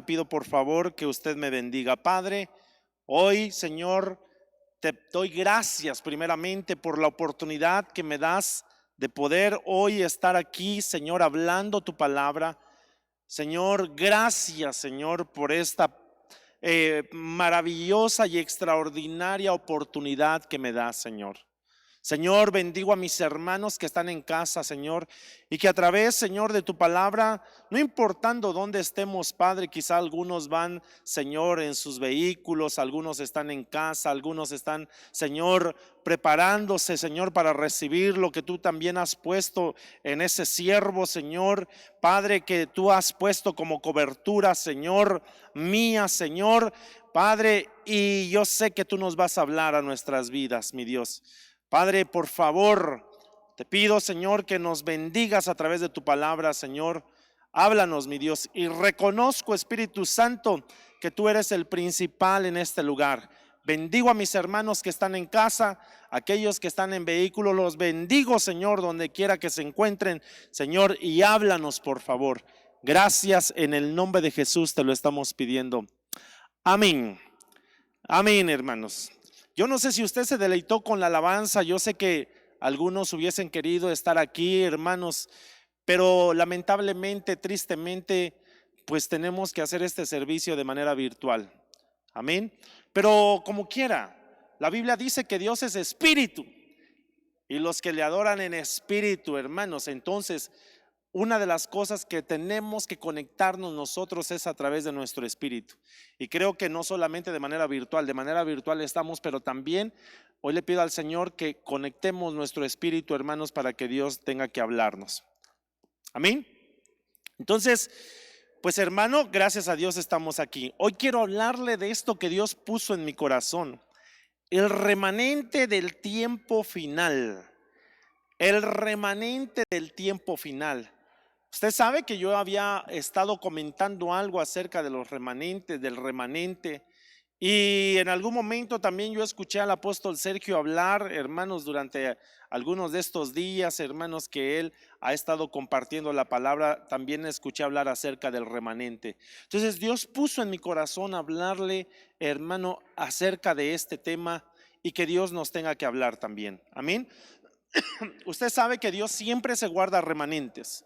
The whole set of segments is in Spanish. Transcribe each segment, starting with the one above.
pido por favor que usted me bendiga. Padre, hoy, Señor, te doy gracias primeramente por la oportunidad que me das de poder hoy estar aquí, Señor, hablando tu palabra. Señor, gracias, Señor, por esta maravillosa y extraordinaria oportunidad que me das, Señor. Señor, bendigo a mis hermanos que están en casa, Señor, y que a través, Señor, de tu palabra, no importando dónde estemos, Padre, quizá algunos van, Señor, en sus vehículos, algunos están en casa, algunos están, Señor, preparándose, Señor, para recibir lo que tú también has puesto en ese siervo, Señor, Padre, que tú has puesto como cobertura, Señor, mía, Señor, Padre, y yo sé que tú nos vas a hablar a nuestras vidas, mi Dios. Padre, por favor, te pido, Señor, que nos bendigas a través de tu palabra, Señor. Háblanos, mi Dios, y reconozco, Espíritu Santo, que tú eres el principal en este lugar. Bendigo a mis hermanos que están en casa, aquellos que están en vehículo, los bendigo, Señor, donde quiera que se encuentren, Señor, y háblanos, por favor. Gracias, en el nombre de Jesús te lo estamos pidiendo. Amén. Amén, hermanos. Yo no sé si usted se deleitó con la alabanza, yo sé que algunos hubiesen querido estar aquí, hermanos, pero lamentablemente, tristemente, pues tenemos que hacer este servicio de manera virtual. Amén. Pero como quiera, la Biblia dice que Dios es espíritu y los que le adoran en espíritu, hermanos, entonces una de las cosas que tenemos que conectarnos nosotros es a través de nuestro espíritu. Y creo que no solamente de manera virtual estamos, pero también hoy le pido al Señor que conectemos nuestro espíritu, hermanos, para que Dios tenga que hablarnos. Amén. Entonces, pues hermano, gracias a Dios estamos aquí. Hoy quiero hablarle de esto que Dios puso en mi corazón. El remanente del tiempo final. El remanente del tiempo final. Usted sabe que yo había estado comentando algo acerca de los remanentes, del remanente, y en algún momento también yo escuché al apóstol Sergio hablar, hermanos, durante algunos de estos días, hermanos, que él ha estado compartiendo la palabra, también escuché hablar acerca del remanente. Entonces Dios puso en mi corazón hablarle, hermano, acerca de este tema y que Dios nos tenga que hablar también. Amén. Usted sabe que Dios siempre se guarda remanentes.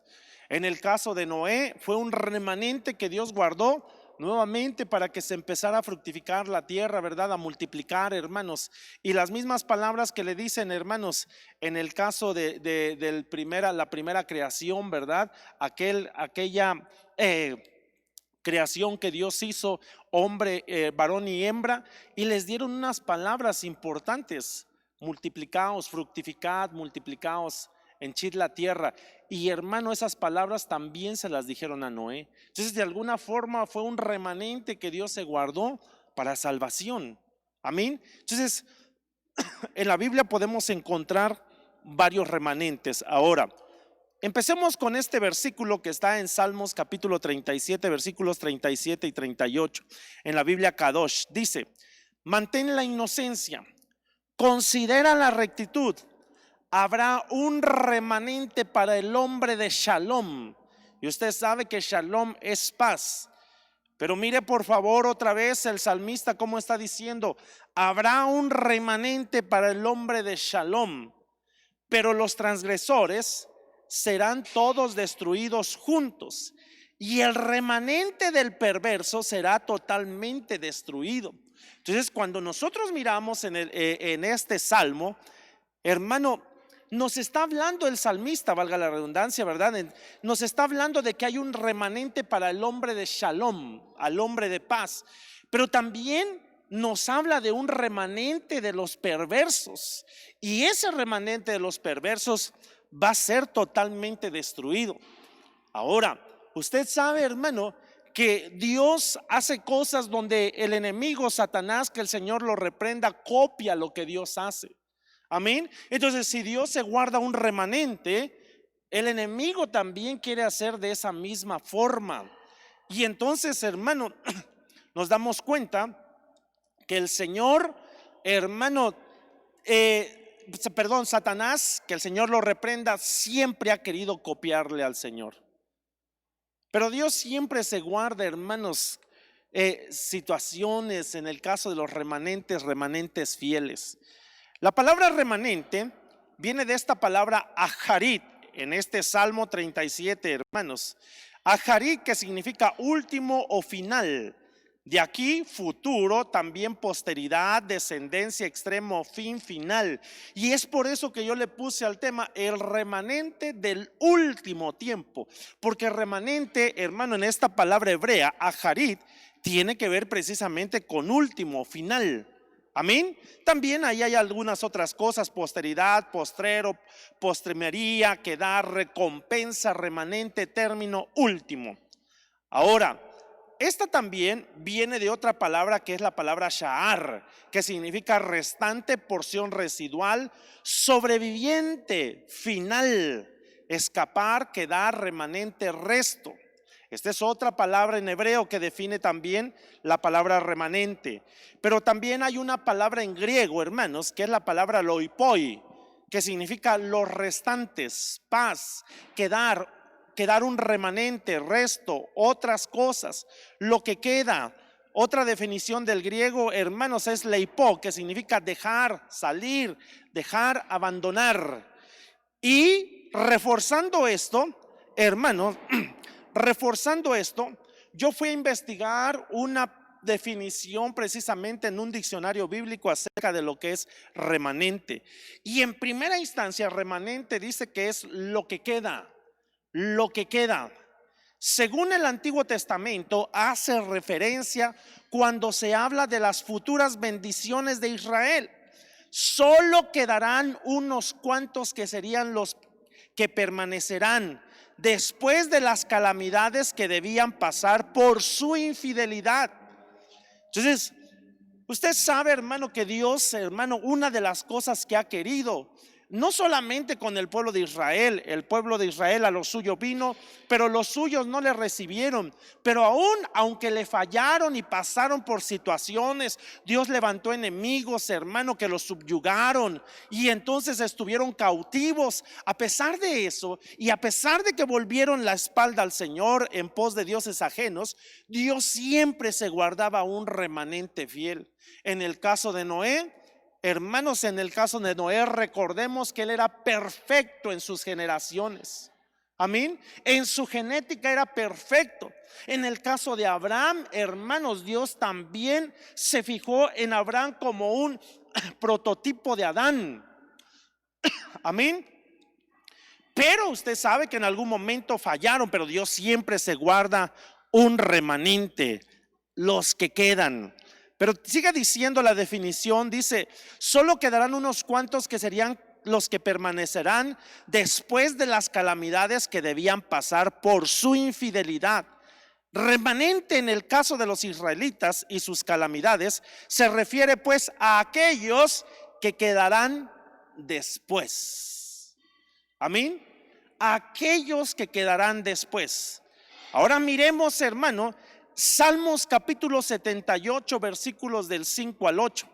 En el caso de Noé fue un remanente que Dios guardó nuevamente para que se empezara a fructificar la tierra, ¿verdad? A multiplicar, hermanos. Y las mismas palabras que le dicen, hermanos, en el caso de la primera creación, ¿verdad? Aquella creación que Dios hizo, hombre, varón y hembra, y les dieron unas palabras importantes: multiplicaos, fructificad, multiplicaos, henchid la tierra. Y hermano, esas palabras también se las dijeron a Noé. Entonces, de alguna forma fue un remanente que Dios se guardó para salvación. Amén. Entonces, en la Biblia podemos encontrar varios remanentes. Ahora, empecemos con este versículo que está en Salmos capítulo 37, versículos 37 y 38. En la Biblia Kadosh dice: mantén la inocencia, considera la rectitud. Habrá un remanente para el hombre de Shalom. Y usted sabe que Shalom es paz. Pero mire por favor otra vez el salmista cómo está diciendo: habrá un remanente para el hombre de Shalom, pero los transgresores serán todos destruidos juntos, y el remanente del perverso será totalmente destruido. Entonces, cuando nosotros miramos en este salmo, hermano, nos está hablando el salmista, valga la redundancia, ¿verdad? Nos está hablando de que hay un remanente para el hombre de Shalom, al hombre de paz, pero también nos habla de un remanente de los perversos, y ese remanente de los perversos va a ser totalmente destruido. Ahora, usted sabe, hermano, que Dios hace cosas donde el enemigo, Satanás, que el Señor lo reprenda, copia lo que Dios hace. Amén. Entonces, si Dios se guarda un remanente, el enemigo también quiere hacer de esa misma forma. Y entonces, hermano, nos damos cuenta que el Señor, hermano, Satanás, que el Señor lo reprenda, siempre ha querido copiarle al Señor. Pero Dios siempre se guarda, hermanos, situaciones en el caso de los remanentes fieles. La palabra remanente viene de esta palabra aharit en este Salmo 37, hermanos. Aharit, que significa último o final. De aquí futuro, también posteridad, descendencia, extremo, fin, final. Y es por eso que yo le puse al tema el remanente del último tiempo. Porque remanente, hermano, en esta palabra hebrea, aharit, tiene que ver precisamente con último, final. Amén. También ahí hay algunas otras cosas: posteridad, postrero, postremería, quedar, recompensa, remanente, término, último. Ahora, esta también viene de otra palabra, que es la palabra sha'ar, que significa restante, porción residual, sobreviviente, final, escapar, quedar, remanente, resto. Esta es otra palabra en hebreo que define también la palabra remanente. Pero también hay una palabra en griego, hermanos, que es la palabra loipoi, que significa los restantes, paz, quedar un remanente, resto, otras cosas, lo que queda. Otra definición del griego, hermanos, es leipo, que significa dejar, salir, dejar, abandonar. Y reforzando esto, hermanos, reforzando esto, yo fui a investigar una definición precisamente en un diccionario bíblico acerca de lo que es remanente. Y en primera instancia, remanente dice que es lo que queda. Lo que queda. Según el Antiguo Testamento, hace referencia cuando se habla de las futuras bendiciones de Israel. Solo quedarán unos cuantos que serían los que permanecerán después de las calamidades que debían pasar por su infidelidad. Entonces, usted sabe, hermano, que Dios, hermano, una de las cosas que ha querido, no solamente con el pueblo de Israel, el pueblo de Israel a lo suyo vino, pero los suyos no le recibieron. Pero aún, aunque le fallaron y pasaron por situaciones, Dios levantó enemigos, hermano, que los subyugaron y entonces estuvieron cautivos. A pesar de eso, y a pesar de que volvieron la espalda al Señor en pos de dioses ajenos, Dios siempre se guardaba un remanente fiel. En el caso de Noé, hermanos, en el caso de Noé, recordemos que él era perfecto en sus generaciones. Amén. En su genética era perfecto. En el caso de Abraham, hermanos, Dios también se fijó en Abraham como un prototipo de Adán. Amén. Pero usted sabe que en algún momento fallaron, pero Dios siempre se guarda un remanente, los que quedan. Pero sigue diciendo la definición, dice, solo quedarán unos cuantos que serían los que permanecerán después de las calamidades que debían pasar por su infidelidad. Remanente en el caso de los israelitas y sus calamidades se refiere pues a aquellos que quedarán después. Amén. Aquellos que quedarán después. Ahora miremos, hermano, Salmos capítulo 78, versículos del 5 al 8.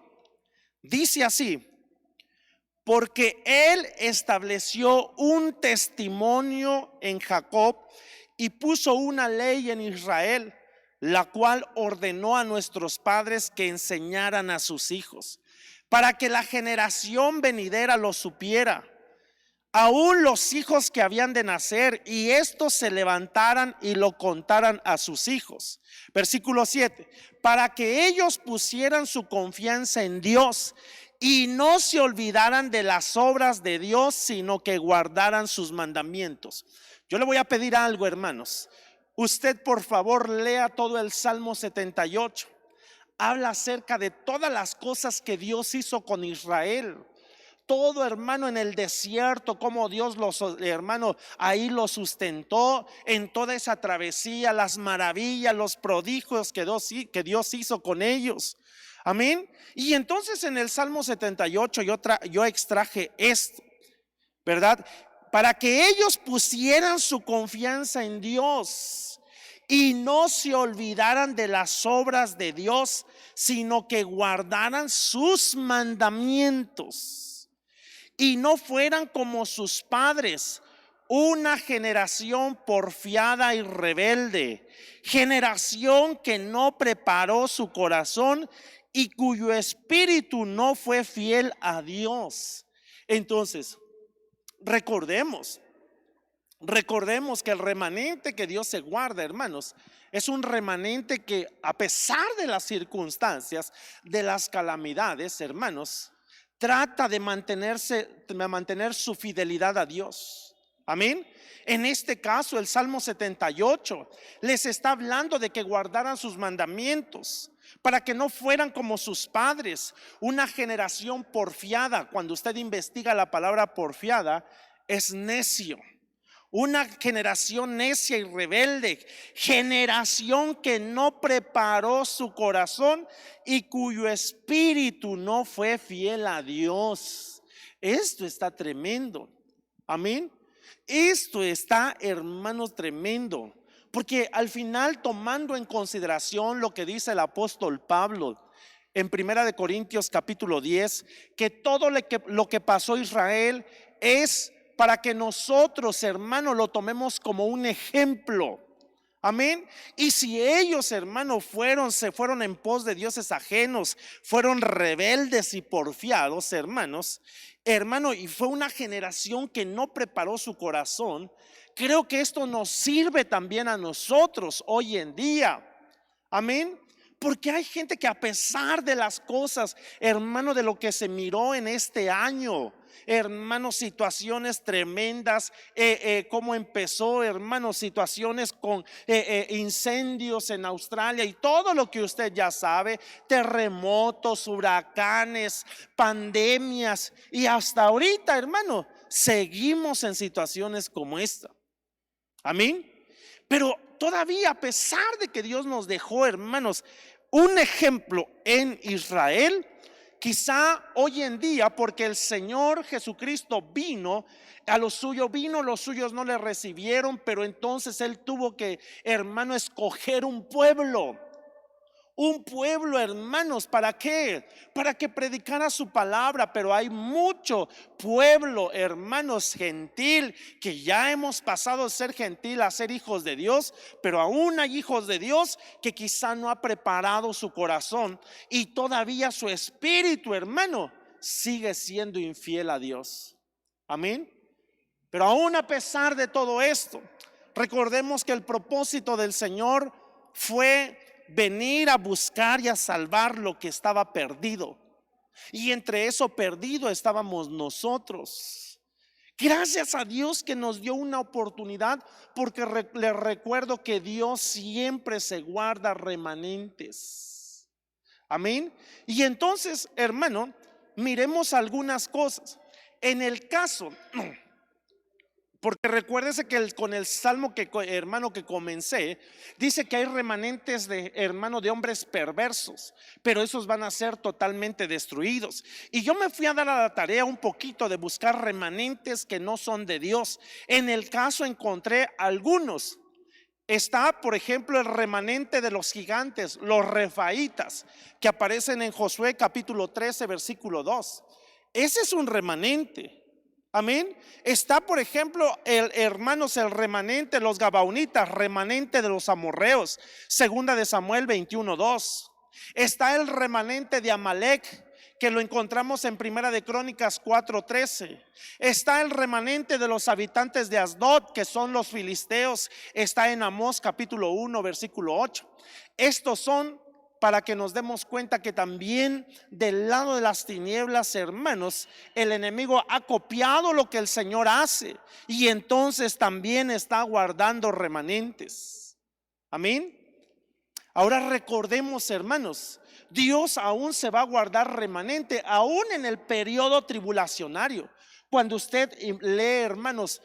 Dice así: porque Él estableció un testimonio en Jacob y puso una ley en Israel, la cual ordenó a nuestros padres que enseñaran a sus hijos, para que la generación venidera lo supiera, aún los hijos que habían de nacer, y estos se levantaran y lo contaran a sus hijos. Versículo 7, para que ellos pusieran su confianza en Dios y no se olvidaran de las obras de Dios, sino que guardaran sus mandamientos. Yo le voy a pedir algo, hermanos. Usted, por favor, lea todo el Salmo 78. Habla acerca de todas las cosas que Dios hizo con Israel. Todo, hermano, en el desierto, como Dios hermano, ahí lo sustentó en toda esa travesía, las maravillas, los prodigios que Dios hizo con ellos. Amén. Y entonces en el Salmo 78 yo extraje esto, ¿verdad? Para que ellos pusieran su confianza en Dios y no se olvidaran de las obras de Dios, sino que guardaran sus mandamientos. Y no fueran como sus padres, una generación porfiada y rebelde, generación que no preparó su corazón y cuyo espíritu no fue fiel a Dios. Entonces, recordemos que el remanente que Dios se guarda, hermanos, es un remanente que, a pesar de las circunstancias, de las calamidades, hermanos, trata de mantener su fidelidad a Dios. Amén. En este caso, el Salmo 78 les está hablando de que guardaran sus mandamientos para que no fueran como sus padres, una generación porfiada. Cuando usted investiga la palabra porfiada, es necio. Una generación necia y rebelde, generación que no preparó su corazón y cuyo espíritu no fue fiel a Dios. Esto está tremendo. Amén. Esto está, hermanos, tremendo. Porque al final, tomando en consideración lo que dice el apóstol Pablo en 1 Corintios capítulo 10, que todo lo que pasó a Israel es para que nosotros, hermanos, lo tomemos como un ejemplo. Amén. Y si ellos, hermanos, se fueron en pos de dioses ajenos, fueron rebeldes y porfiados, hermanos, y fue una generación que no preparó su corazón, creo que esto nos sirve también a nosotros hoy en día. Amén. Porque hay gente que, a pesar de las cosas, hermano, de lo que se miró en este año, hermanos, situaciones tremendas, cómo empezó, hermanos, situaciones con incendios en Australia y todo lo que usted ya sabe, terremotos, huracanes, pandemias, y hasta ahorita, hermano, seguimos en situaciones como esta. Amén. Pero todavía, a pesar de que Dios nos dejó, hermanos, un ejemplo en Israel, quizá hoy en día, porque el Señor Jesucristo vino, a los suyos vino, los suyos no le recibieron, pero entonces Él tuvo que, hermano, escoger un pueblo. Un pueblo, hermanos, ¿para qué? Para que predicara su palabra. Pero hay mucho pueblo, hermanos, gentil, que ya hemos pasado de ser gentil a ser hijos de Dios. Pero aún hay hijos de Dios que quizá no ha preparado su corazón y todavía su espíritu, hermano, sigue siendo infiel a Dios. Amén. Pero aún a pesar de todo esto, recordemos que el propósito del Señor fue venir a buscar y a salvar lo que estaba perdido. Y entre eso perdido estábamos nosotros. Gracias a Dios que nos dio una oportunidad, porque les recuerdo que Dios siempre se guarda remanentes. Amén. Y entonces, hermano, miremos algunas cosas. En el caso, porque recuérdese que con el salmo hermano, que comencé, dice que hay remanentes de, hermano, de hombres perversos, pero esos van a ser totalmente destruidos. Y yo me fui a dar a la tarea un poquito de buscar remanentes que no son de Dios. En el caso encontré algunos. Está, por ejemplo, el remanente de los gigantes, los refaitas, que aparecen en Josué capítulo 13, versículo 2. Ese es un remanente. Amén. Está, por ejemplo, el remanente de los gabaonitas, remanente de los amorreos, segunda de Samuel 21:2. Está el remanente de Amalek, que lo encontramos en Primera de Crónicas 4:13. Está el remanente de los habitantes de Asdod, que son los filisteos, está en Amós capítulo 1, versículo 8. Estos son, para que nos demos cuenta que también del lado de las tinieblas, hermanos, el enemigo ha copiado lo que el Señor hace y entonces también está guardando remanentes. Amén. Ahora recordemos, hermanos, Dios aún se va a guardar remanente, aún en el periodo tribulacionario. Cuando usted lee, hermanos,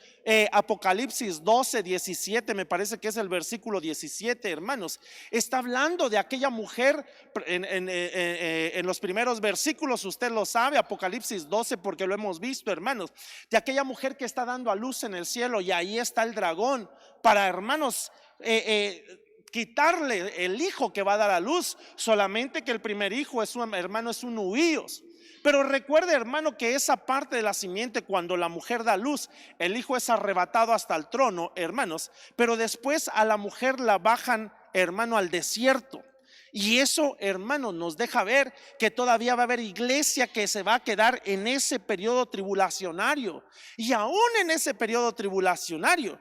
Apocalipsis 12, 17, me parece que es el versículo 17, hermanos, está hablando de aquella mujer en los primeros versículos, usted lo sabe, Apocalipsis 12, porque lo hemos visto, hermanos, de aquella mujer que está dando a luz en el cielo, y ahí está el dragón para, hermanos, quitarle el hijo que va a dar a luz. Solamente que el primer hijo es un huíos. Pero recuerde, hermano, que esa parte de la simiente, cuando la mujer da luz, el hijo es arrebatado hasta el trono, hermanos, pero después a la mujer la bajan, hermano, al desierto. Y eso, hermano, nos deja ver que todavía va a haber iglesia que se va a quedar en ese periodo tribulacionario. Y aún en ese periodo tribulacionario,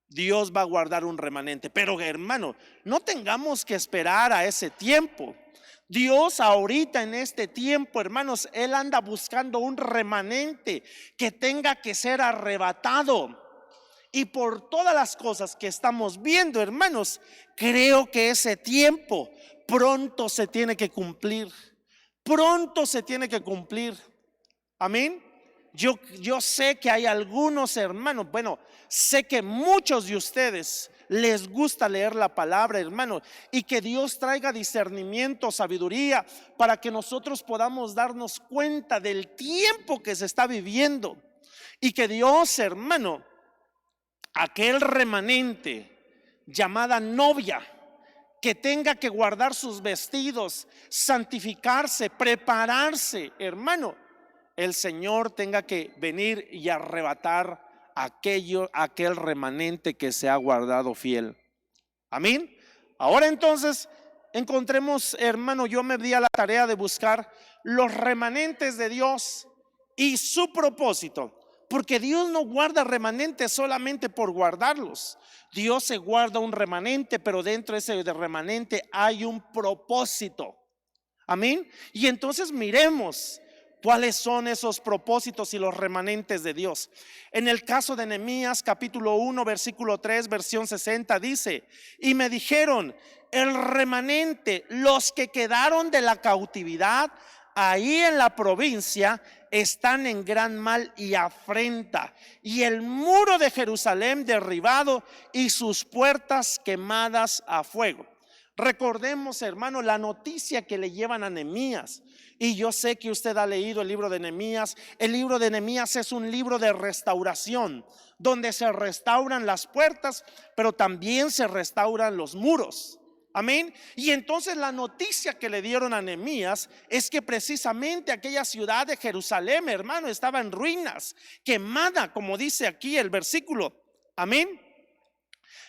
Dios va a guardar un remanente. Pero, hermano, no tengamos que esperar a ese tiempo. Dios ahorita en este tiempo, hermanos, Él anda buscando un remanente que tenga que ser arrebatado. Y por todas las cosas que estamos viendo, hermanos, creo que ese tiempo pronto se tiene que cumplir. Pronto se tiene que cumplir. Amén. Yo sé que hay algunos hermanos, bueno, sé que muchos de ustedes les gusta leer la palabra, hermano, y que Dios traiga discernimiento, sabiduría, para que nosotros podamos darnos cuenta del tiempo que se está viviendo. Y que Dios, hermano, aquel remanente llamada novia, que tenga que guardar sus vestidos, santificarse, prepararse, hermano, el Señor tenga que venir y arrebatar aquel remanente que se ha guardado fiel. Amén. Ahora entonces encontremos, hermano, yo me di a la tarea de buscar los remanentes de Dios y su propósito. Porque Dios no guarda remanentes solamente por guardarlos. Dios se guarda un remanente, pero dentro de ese remanente hay un propósito. Amén. Y entonces miremos cuáles son esos propósitos y los remanentes de Dios. En el caso de Nehemías capítulo 1 versículo 3 versión 60 dice: y me dijeron, el remanente, los que quedaron de la cautividad ahí en la provincia, están en gran mal y afrenta, y el muro de Jerusalén derribado y sus puertas quemadas a fuego. Recordemos, hermano, la noticia que le llevan a Nehemías. Y yo sé que usted ha leído el libro de Nehemías. El libro de Nehemías es un libro de restauración, donde se restauran las puertas, pero también se restauran los muros. Amén. Y entonces la noticia que le dieron a Nehemías es que precisamente aquella ciudad de Jerusalén, hermano, estaba en ruinas, quemada, como dice aquí el versículo. Amén.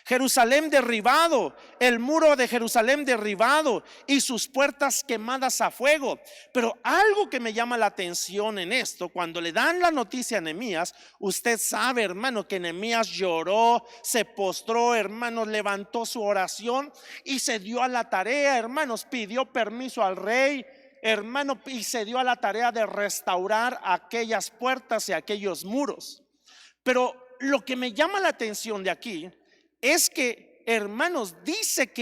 Jerusalén derribado, el muro de Jerusalén derribado y sus puertas quemadas a fuego. Pero algo que me llama la atención en esto, cuando le dan la noticia a Nehemías, usted sabe, hermano, que Nehemías lloró, se postró, hermanos, levantó su oración y se dio a la tarea, hermanos, pidió permiso al rey, hermano, y se dio a la tarea de restaurar aquellas puertas y aquellos muros. Pero lo que me llama la atención de aquí es que, hermanos, dice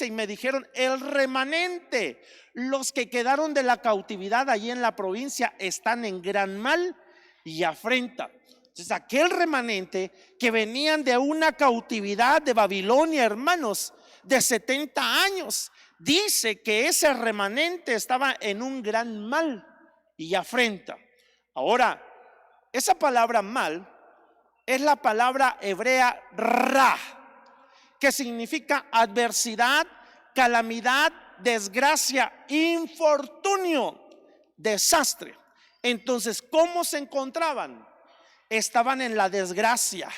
y me dijeron, el remanente, los que quedaron de la cautividad allí en la provincia, están en gran mal y afrenta. Entonces aquel remanente que venían de una cautividad de Babilonia, hermanos, de 70 años, dice que ese remanente estaba en un gran mal y afrenta. Ahora, esa palabra mal es la palabra hebrea ra, que significa adversidad, calamidad, desgracia, infortunio, desastre. Entonces, ¿cómo se encontraban? Estaban en la desgracia,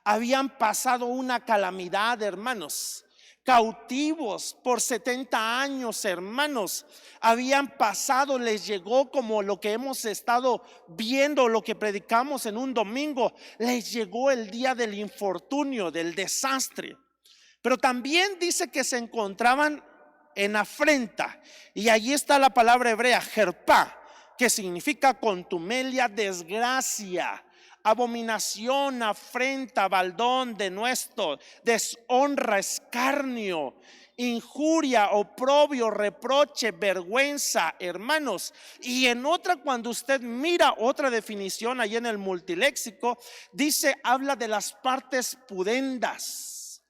habían pasado una calamidad, hermanos, cautivos por 70 años, hermanos, habían pasado, les llegó como lo que hemos estado viendo, lo que predicamos en un domingo, les llegó el día del infortunio, del desastre. Pero también dice que se encontraban en afrenta, y allí está la palabra hebrea jerpá, que significa contumelia, desgracia, abominación, afrenta, baldón, denuesto, deshonra, escarnio, injuria, oprobio, reproche, vergüenza, hermanos. Y en otra, cuando usted mira otra definición ahí en el multiléxico, dice, habla de las partes pudendas.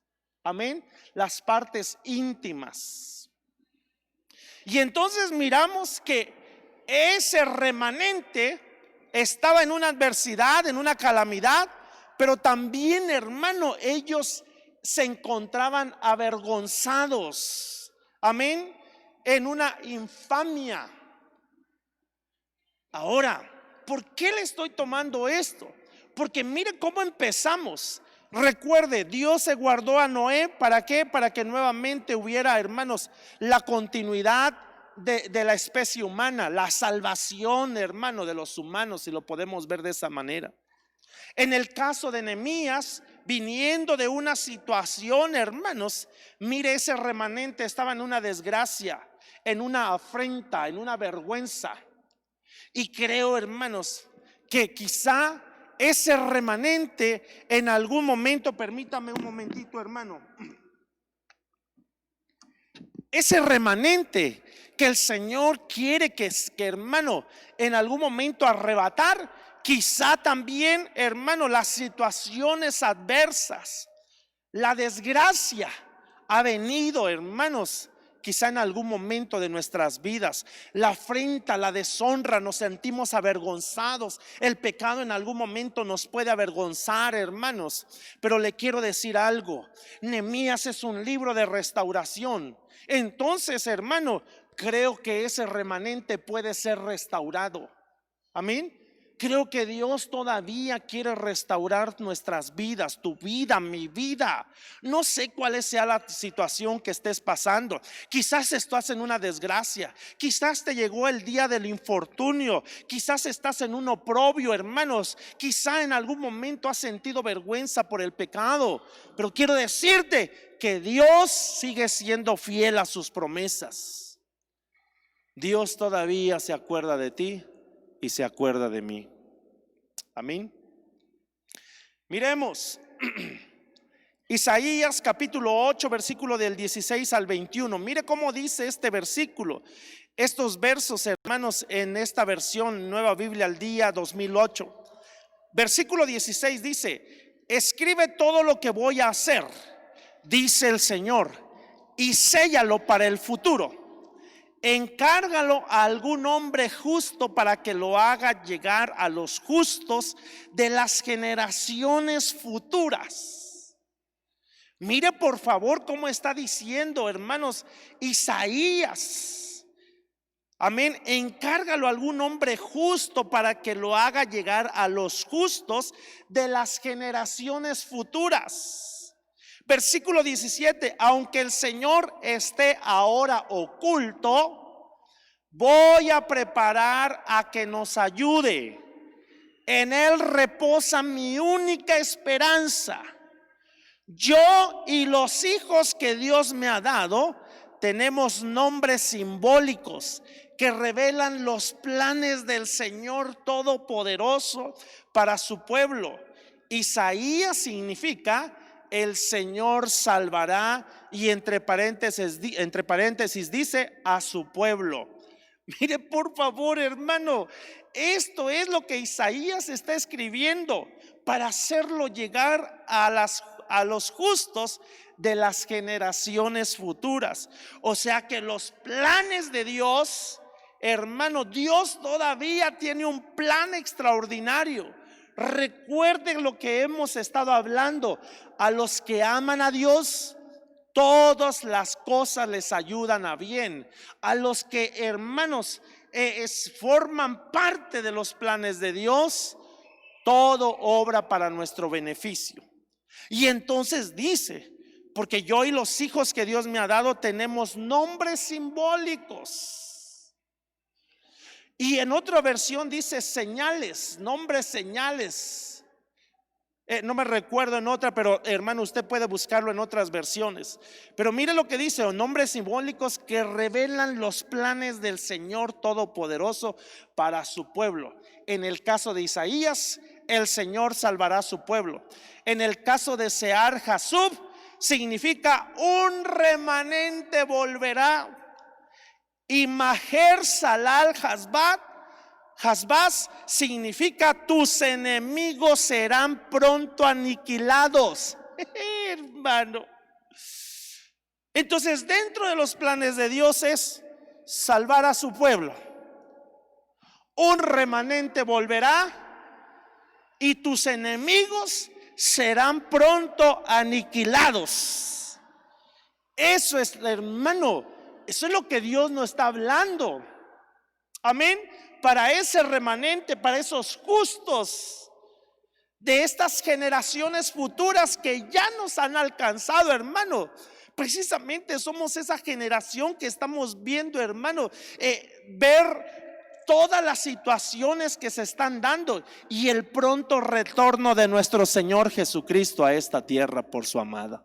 Amén. Las partes íntimas. Y entonces miramos que ese remanente estaba en una adversidad, en una calamidad, pero también, hermano, ellos se encontraban avergonzados. Amén. En una infamia. Ahora, ¿por qué le estoy tomando esto? Porque mire cómo empezamos. Recuerde, Dios se guardó a Noé, ¿para qué? Para que nuevamente hubiera, hermanos, la continuidad de la especie humana, la salvación, hermano, de los humanos, si lo podemos ver de esa manera. En el caso de Nehemías, viniendo de una situación, hermanos, mire, ese remanente estaba en una desgracia, en una afrenta, en una vergüenza. Y creo, hermanos, que quizá ese remanente en algún momento, permítame un momentito, hermano, ese remanente que el Señor quiere que hermano, en algún momento arrebatar, quizá también, hermano, las situaciones adversas, la desgracia ha venido, hermanos, quizá en algún momento de nuestras vidas. La afrenta, la deshonra, nos sentimos avergonzados. El pecado en algún momento nos puede avergonzar, hermanos. Pero le quiero decir algo: Nehemías es un libro de restauración. Entonces, hermano, creo que ese remanente puede ser restaurado. Amén. Creo que Dios todavía quiere restaurar nuestras vidas, tu vida, mi vida. No sé cuál sea la situación que estés pasando. Quizás estás en una desgracia, quizás te llegó el día del infortunio, quizás estás en un oprobio, hermanos. Quizá en algún momento has sentido vergüenza por el pecado, pero quiero decirte que Dios sigue siendo fiel a sus promesas. Dios todavía se acuerda de ti y se acuerda de mí. Amén. Miremos Isaías capítulo 8, versículo del 16 al 21. Mire cómo dice este versículo. Estos versos, hermanos, en esta versión Nueva Biblia al Día 2008. Versículo 16 dice: escribe todo lo que voy a hacer, dice el Señor, y séllalo para el futuro. Encárgalo a algún hombre justo para que lo haga llegar a los justos de las generaciones futuras. Mire por favor cómo está diciendo, hermanos, Isaías. Amén. Encárgalo a algún hombre justo para que lo haga llegar a los justos de las generaciones futuras. Versículo 17: aunque el Señor esté ahora oculto, voy a preparar a que nos ayude. En Él reposa mi única esperanza. Yo y los hijos que Dios me ha dado tenemos nombres simbólicos que revelan los planes del Señor Todopoderoso para su pueblo. Isaías significa el Señor salvará, y entre paréntesis dice a su pueblo. Mire por favor, hermano, esto es lo que Isaías está escribiendo para hacerlo llegar a los justos de las generaciones futuras. O sea que los planes de Dios, hermano, Dios todavía tiene un plan extraordinario. Recuerden lo que hemos estado hablando: a los que aman a Dios, todas las cosas les ayudan a bien. A los que, hermanos, forman parte de los planes de Dios, todo obra para nuestro beneficio. Y entonces dice: porque yo y los hijos que Dios me ha dado tenemos nombres simbólicos. Y en otra versión dice señales, nombres señales. No me recuerdo en otra, pero hermano, usted puede buscarlo en otras versiones. Pero mire lo que dice: nombres simbólicos que revelan los planes del Señor Todopoderoso para su pueblo. En el caso de Isaías, el Señor salvará a su pueblo. En el caso de Sear Jasub, significa un remanente volverá. Y Maher Salal Hasbaz significa tus enemigos serán pronto aniquilados. Hermano, entonces dentro de los planes de Dios es salvar a su pueblo. Un remanente volverá y tus enemigos serán pronto aniquilados. Eso es, hermano, eso es lo que Dios nos está hablando. Amén. Para ese remanente, para esos justos de estas generaciones futuras que ya nos han alcanzado, hermano. Precisamente somos esa generación que estamos viendo, hermano, ver todas las situaciones que se están dando y el pronto retorno de nuestro Señor Jesucristo a esta tierra por su amada.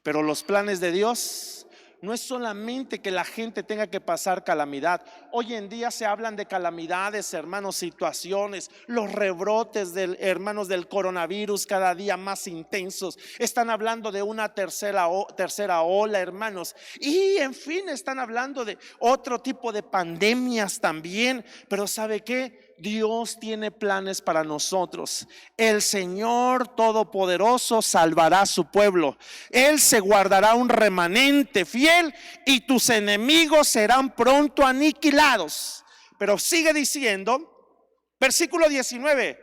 Pero los planes de Dios no es solamente que la gente tenga que pasar calamidad. Hoy en día se hablan de calamidades, hermanos, situaciones, los rebrotes hermanos, del coronavirus cada día más intensos. Están hablando de una tercera ola, hermanos. Y en fin, están hablando de otro tipo de pandemias también. Pero ¿sabe qué? Dios tiene planes para nosotros. El Señor Todopoderoso salvará a su pueblo. Él se guardará un remanente fiel y tus enemigos serán pronto aniquilados. Pero sigue diciendo, versículo 19.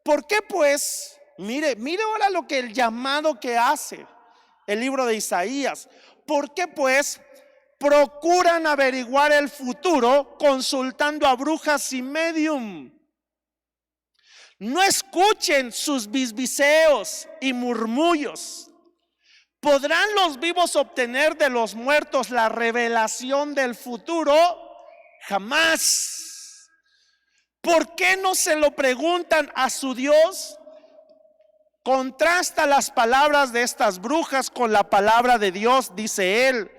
¿Por qué pues? Mire ahora lo que el llamado que hace el libro de Isaías. ¿Por qué pues procuran averiguar el futuro consultando a brujas y medium? No escuchen sus bisbiseos y murmullos. ¿Podrán los vivos obtener de los muertos la revelación del futuro? Jamás. ¿Por qué no se lo preguntan a su Dios? Contrasta las palabras de estas brujas con la palabra de Dios, dice él.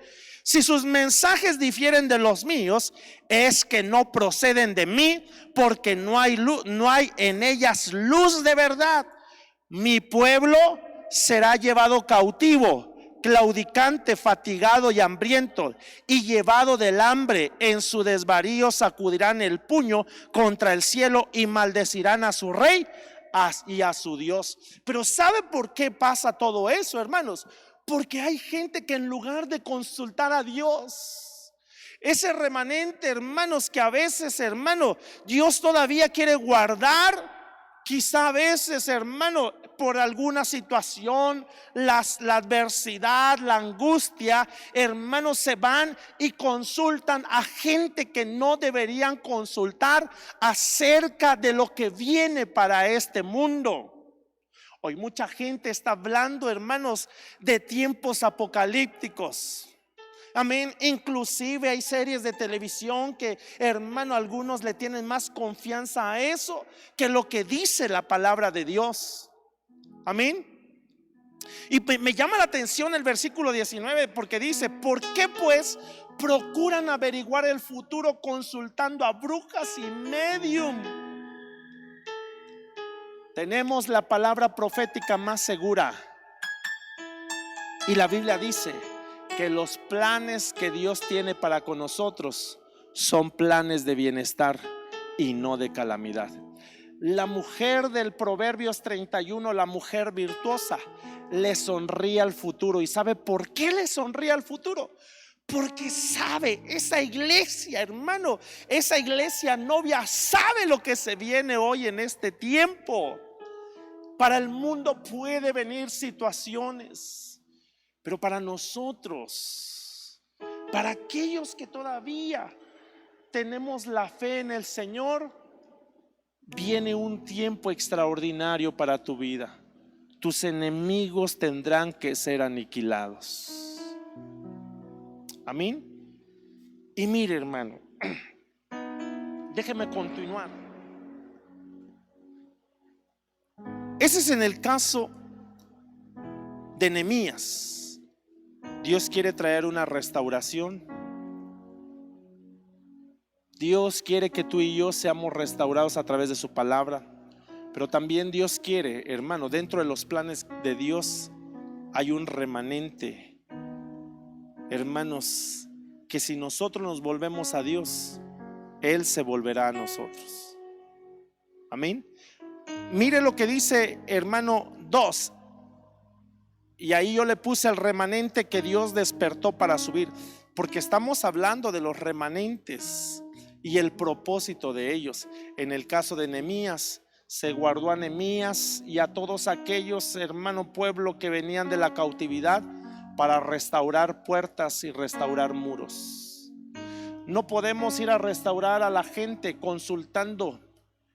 Si sus mensajes difieren de los míos, es que no proceden de mí, porque no hay en ellas luz de verdad. Mi pueblo será llevado cautivo, claudicante, fatigado y hambriento, y llevado del hambre. En su desvarío sacudirán el puño contra el cielo y maldecirán a su rey y a su Dios. Pero ¿sabe por qué pasa todo eso, hermanos? Porque hay gente que en lugar de consultar a Dios, ese remanente, hermanos, que a veces, hermano, Dios todavía quiere guardar, quizá a veces, hermano, por alguna situación, la adversidad, la angustia, hermanos, se van y consultan a gente que no deberían consultar acerca de lo que viene para este mundo. Hoy mucha gente está hablando, hermanos, de tiempos apocalípticos. Amén. Inclusive hay series de televisión que, hermano, algunos le tienen más confianza a eso que lo que dice la palabra de Dios. Amén. Y me llama la atención el versículo 19 porque dice: ¿por qué pues procuran averiguar el futuro consultando a brujas y medium? Tenemos la palabra profética más segura. Y la Biblia dice que los planes que Dios tiene para con nosotros son planes de bienestar y no de calamidad. La mujer del Proverbios 31, la mujer virtuosa, le sonríe al futuro. ¿Y sabe por qué le sonríe al futuro? Porque sabe, esa iglesia, hermano, esa iglesia novia sabe lo que se viene hoy en este tiempo. Para el mundo puede venir situaciones, pero para nosotros, para aquellos que todavía tenemos la fe en el Señor, viene un tiempo extraordinario para tu vida. Tus enemigos tendrán que ser aniquilados. Amén. Y mire, hermano, déjeme continuar. Ese es en el caso de Nehemías. Dios quiere traer una restauración. Dios quiere que tú y yo seamos restaurados a través de su palabra. Pero también Dios quiere, hermano, dentro de los planes de Dios hay un remanente, hermanos, que si nosotros nos volvemos a Dios, Él se volverá a nosotros. Amén. Mire lo que dice, hermano, 2. Y ahí yo le puse el remanente que Dios despertó para subir, porque estamos hablando de los remanentes y el propósito de ellos. En el caso de Nehemías, se guardó a Nehemías y a todos aquellos, hermano, pueblo que venían de la cautividad, para restaurar puertas y restaurar muros. No podemos ir a restaurar a la gente consultando,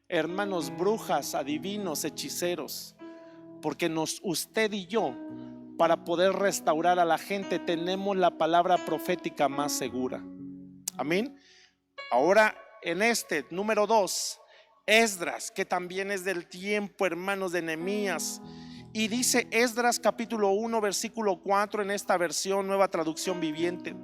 hermanos, brujas, adivinos, hechiceros, porque usted y yo, para poder restaurar a la gente, tenemos la palabra profética más segura. Amén. Ahora en este número 2, Esdras, que también es del tiempo, hermanos, de Nehemías. Y dice Esdras capítulo 1 versículo 4 en esta versión, Nueva Traducción Viviente: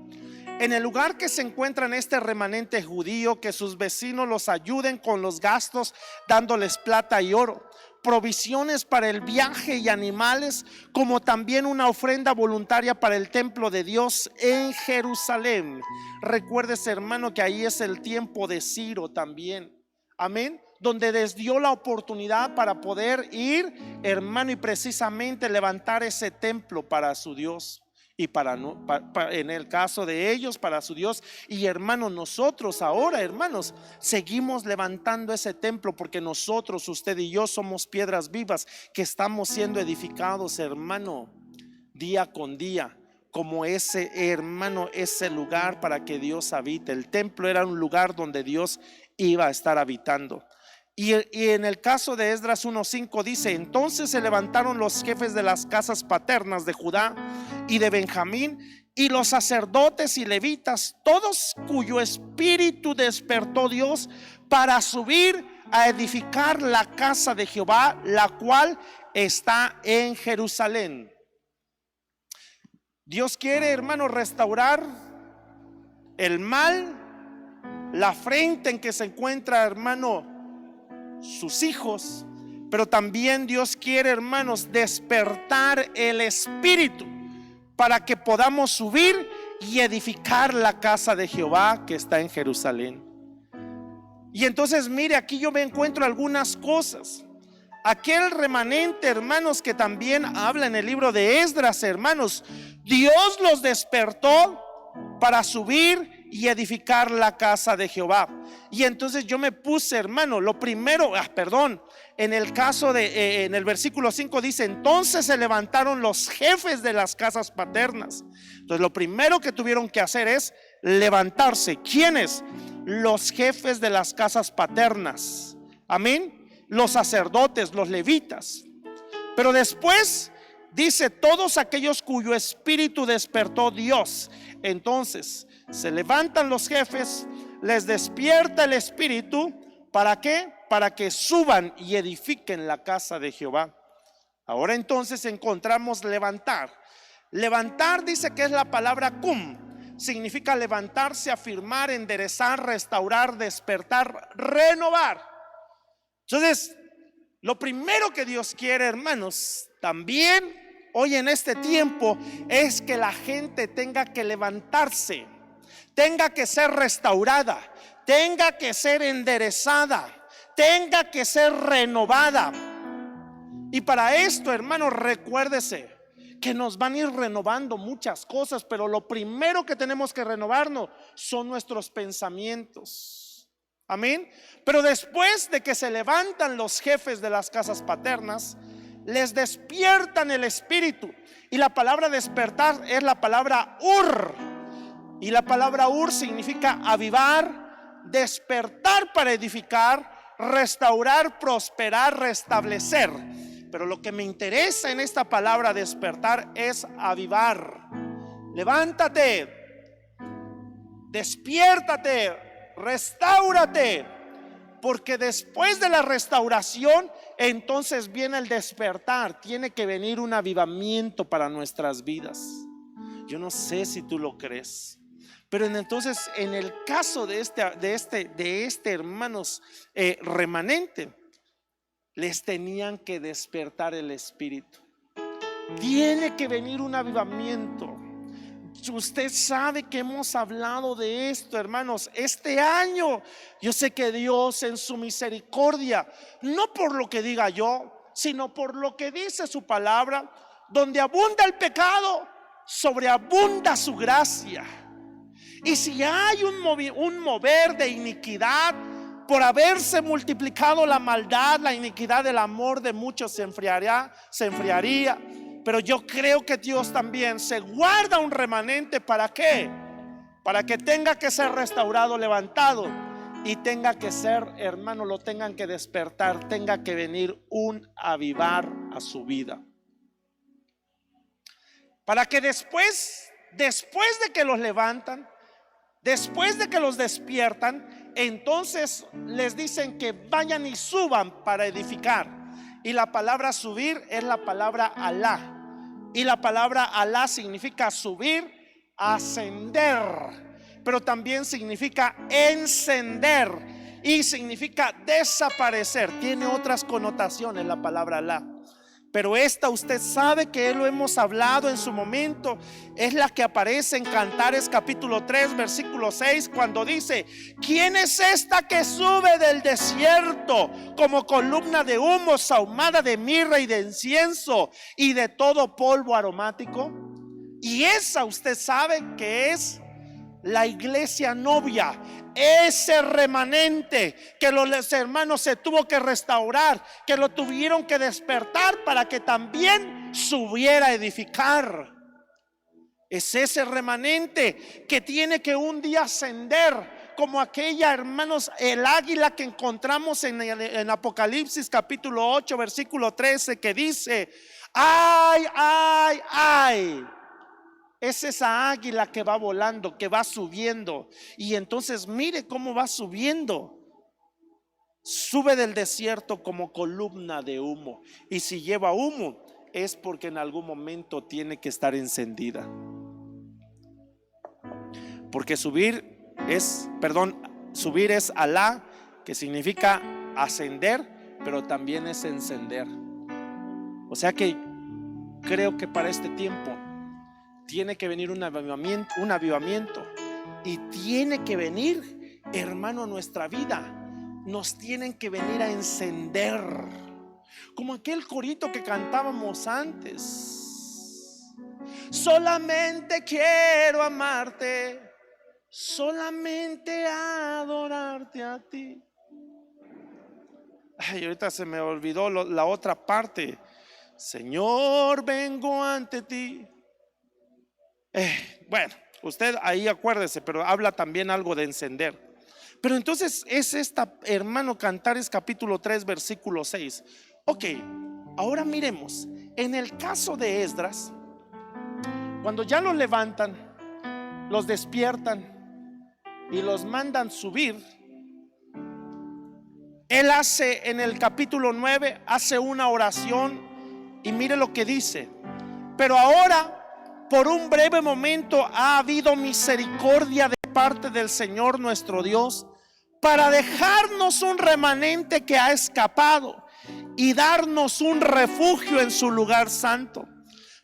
en el lugar que se encuentran este remanente judío, que sus vecinos los ayuden con los gastos, dándoles plata y oro, provisiones para el viaje y animales, como también una ofrenda voluntaria para el templo de Dios en Jerusalén. Recuérdese, hermano, que ahí es el tiempo de Ciro también. Amén. Donde les dio la oportunidad para poder ir, hermano, y precisamente levantar ese templo para su Dios. Y en el caso de ellos, para su Dios. Y hermanos, nosotros ahora, hermanos, seguimos levantando ese templo, porque nosotros, usted y yo, somos piedras vivas que estamos siendo edificados, hermano, día con día, como ese, hermano, ese lugar para que Dios habite. El templo era un lugar donde Dios iba a estar habitando. Y en el caso de Esdras 1:5 dice: entonces se levantaron los jefes de las casas paternas de Judá y de Benjamín, y los sacerdotes y levitas, todos cuyo espíritu despertó Dios, para subir a edificar la casa de Jehová, la cual está en Jerusalén. Dios quiere, hermano, restaurar el mal, la afrenta en que se encuentra, hermano, sus hijos, pero también Dios quiere, hermanos, despertar el espíritu para que podamos subir y edificar la casa de Jehová que está en Jerusalén. Y entonces, mire, aquí yo me encuentro algunas cosas. Aquel remanente, hermanos, que también habla en el libro de Esdras, hermanos, Dios los despertó para subir y edificar la casa de Jehová. Y entonces yo me puse, hermano, lo primero, en el caso de en el versículo 5 dice: entonces se levantaron los jefes de las casas paternas. Entonces lo primero que tuvieron que hacer es levantarse. ¿Quiénes? Los jefes de las casas paternas. Amén. Los sacerdotes, los levitas. Pero después dice: todos aquellos cuyo espíritu despertó Dios. Entonces se levantan los jefes, les despierta el espíritu. ¿Para qué? Para que suban y edifiquen la casa de Jehová. Ahora entonces encontramos levantar. Levantar dice que es la palabra cum. Significa levantarse, afirmar, enderezar, restaurar, despertar, renovar. Entonces, lo primero que Dios quiere, hermanos, también hoy en este tiempo, es que la gente tenga que levantarse, tenga que ser restaurada, tenga que ser enderezada, tenga que ser renovada. Y para esto, hermanos, recuérdese que nos van a ir renovando muchas cosas, pero lo primero que tenemos que renovarnos son nuestros pensamientos. Amén. Pero después de que se levantan los jefes de las casas paternas, les despiertan el espíritu. Y la palabra despertar es la palabra ur. Y la palabra ur significa avivar, despertar para edificar, restaurar, prosperar, restablecer. Pero lo que me interesa en esta palabra despertar es avivar. Levántate, despiértate, restáurate, porque después de la restauración entonces viene el despertar. Tiene que venir un avivamiento para nuestras vidas. Yo no sé si tú lo crees, pero entonces en el caso de este hermanos remanente, les tenían que despertar el espíritu. Tiene que venir un avivamiento. Usted sabe que hemos hablado de esto, hermanos, este año. Yo sé que Dios en su misericordia, no por lo que diga yo, sino por lo que dice su palabra, donde abunda el pecado, sobreabunda su gracia. Y si hay un mover de iniquidad, por haberse multiplicado la maldad, la iniquidad, del amor de muchos se enfriaría. Pero yo creo que Dios también se guarda un remanente. ¿Para qué? para que tenga que ser restaurado, levantado, y tenga que ser, hermano, lo tengan que despertar, tenga que venir un avivar a su vida. Para que después de que los levantan, después de que los despiertan, entonces les dicen que vayan y suban para edificar. Y la palabra subir es la palabra alá. Y la palabra alá significa subir, ascender, pero también significa encender y significa desaparecer. Tiene otras connotaciones la palabra alá, pero esta usted sabe que lo hemos hablado en su momento. Es la que aparece en Cantares capítulo 3 versículo 6, cuando dice: ¿quién es esta que sube del desierto como columna de humo, sahumada de mirra y de incienso y de todo polvo aromático? Y esa usted sabe que es la iglesia novia, ese remanente que los hermanos se tuvo que restaurar, que lo tuvieron que despertar para que también subiera a edificar. Es ese remanente que tiene que un día ascender, como aquella, hermanos, el águila que encontramos en Apocalipsis capítulo 8 versículo 13, que dice: ay, ay, ay. Es esa águila que va volando, que va subiendo. Y entonces mire cómo va subiendo. Sube del desierto como columna de humo. Y si lleva humo es porque en algún momento tiene que estar encendida. Porque subir es alá, que significa ascender, pero también es encender. O sea que creo que para este tiempo tiene que venir un avivamiento, y tiene que venir, hermano, a nuestra vida. Nos tienen que venir a encender, como aquel corito que cantábamos antes: solamente quiero amarte, solamente adorarte a ti. Ay, ahorita se me olvidó la otra parte: Señor, vengo ante ti. Bueno, usted ahí acuérdese, pero habla también algo de encender. Pero entonces es esta, hermano, Cantares capítulo 3 versículo 6. Ok, ahora miremos, en el caso de Esdras, cuando ya los levantan, los despiertan y los mandan subir, él hace en el capítulo 9, hace una oración, y mire lo que dice: pero ahora, por un breve momento, ha habido misericordia de parte del Señor nuestro Dios, para dejarnos un remanente que ha escapado y darnos un refugio en su lugar santo,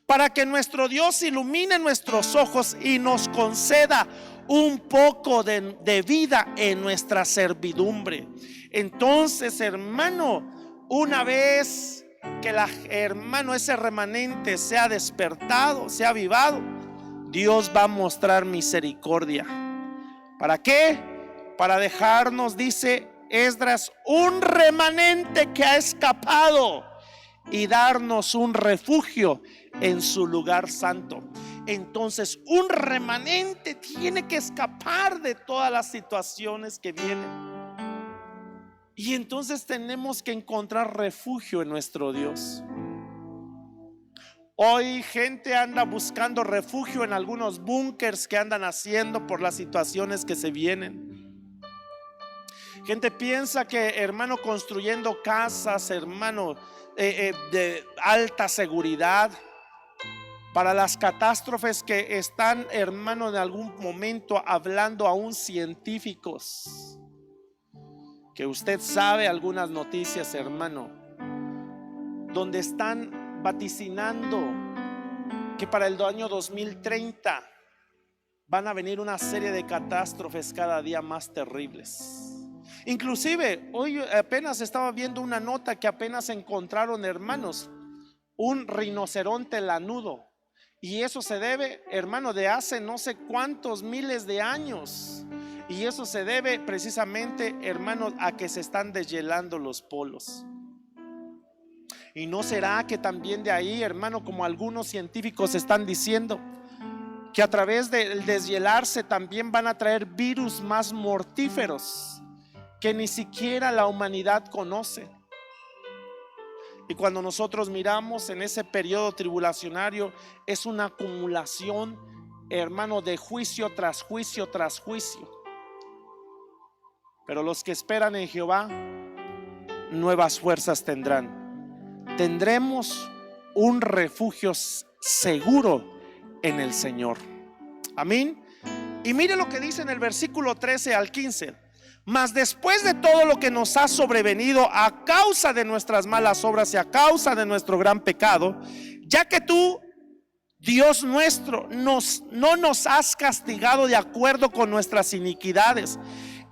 para que nuestro Dios ilumine nuestros ojos y nos conceda un poco de vida en nuestra servidumbre. Entonces, hermano, una vez que ese remanente sea despertado, sea avivado, Dios va a mostrar misericordia. ¿Para qué? Para dejarnos, dice Esdras, un remanente que ha escapado y darnos un refugio en su lugar santo. Entonces, un remanente tiene que escapar de todas las situaciones que vienen. Y entonces tenemos que encontrar refugio en nuestro Dios. Hoy gente anda buscando refugio en algunos búnkers que andan haciendo por las situaciones que se vienen. Gente piensa que, hermano, construyendo casas, hermano, de alta seguridad para las catástrofes que están, hermano, en algún momento hablando aún científicos. Que usted sabe algunas noticias, hermano, donde están vaticinando que para el año 2030 van a venir una serie de catástrofes cada día más terribles. Inclusive hoy apenas estaba viendo una nota que apenas encontraron, hermanos, un rinoceronte lanudo, y eso se debe, hermano, de hace no sé cuántos miles de años. Y eso se debe precisamente, hermanos, a que se están deshielando los polos. ¿Y no será que también de ahí, hermano, como algunos científicos están diciendo, que a través del deshielarse también van a traer virus más mortíferos que ni siquiera la humanidad conoce. Y cuando nosotros miramos en ese periodo tribulacionario, es una acumulación, hermano, de juicio tras juicio tras juicio. Pero los que esperan en Jehová, nuevas fuerzas tendrán. Tendremos un refugio seguro en el Señor. Amén. Y mire lo que dice en el versículo 13 al 15. Mas después de todo lo que nos ha sobrevenido a causa de nuestras malas obras y a causa de nuestro gran pecado, ya que tú, Dios nuestro, no nos has castigado de acuerdo con nuestras iniquidades,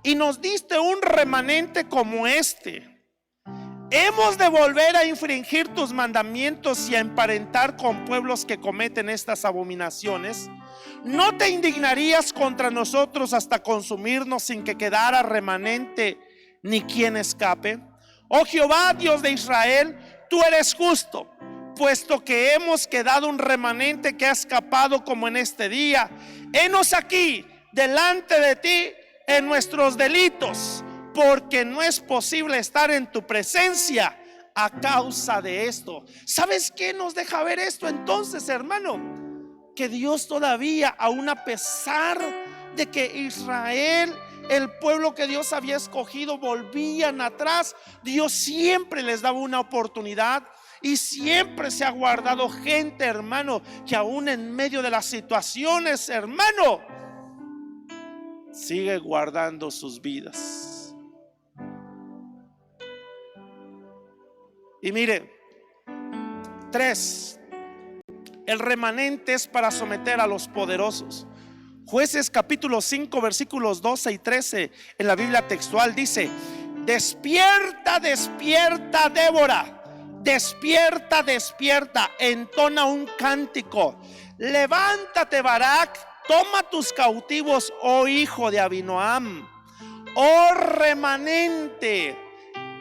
y nos diste un remanente como este, ¿hemos de volver a infringir tus mandamientos y a emparentar con pueblos que cometen estas abominaciones? ¿No te indignarías contra nosotros hasta consumirnos sin que quedara remanente ni quien escape? Oh Jehová, Dios de Israel, tú eres justo, puesto que hemos quedado un remanente que ha escapado como en este día. Henos aquí delante de ti en nuestros delitos, porque no es posible estar en tu presencia a causa de esto. ¿Sabes qué nos deja ver esto entonces, hermano? Que Dios todavía, aún a pesar de que Israel, el pueblo que Dios había escogido, volvían atrás, Dios siempre les daba una oportunidad. Y siempre se ha guardado gente, hermano, que aún en medio de las situaciones, hermano, sigue guardando sus vidas. Y mire, 3, el remanente es para someter a los poderosos. Jueces capítulo 5 versículos 12 y 13 en la Biblia textual dice: despierta, despierta, Débora, despierta, despierta, entona un cántico. Levántate, Barak, toma tus cautivos, oh hijo de Abinoam, oh remanente.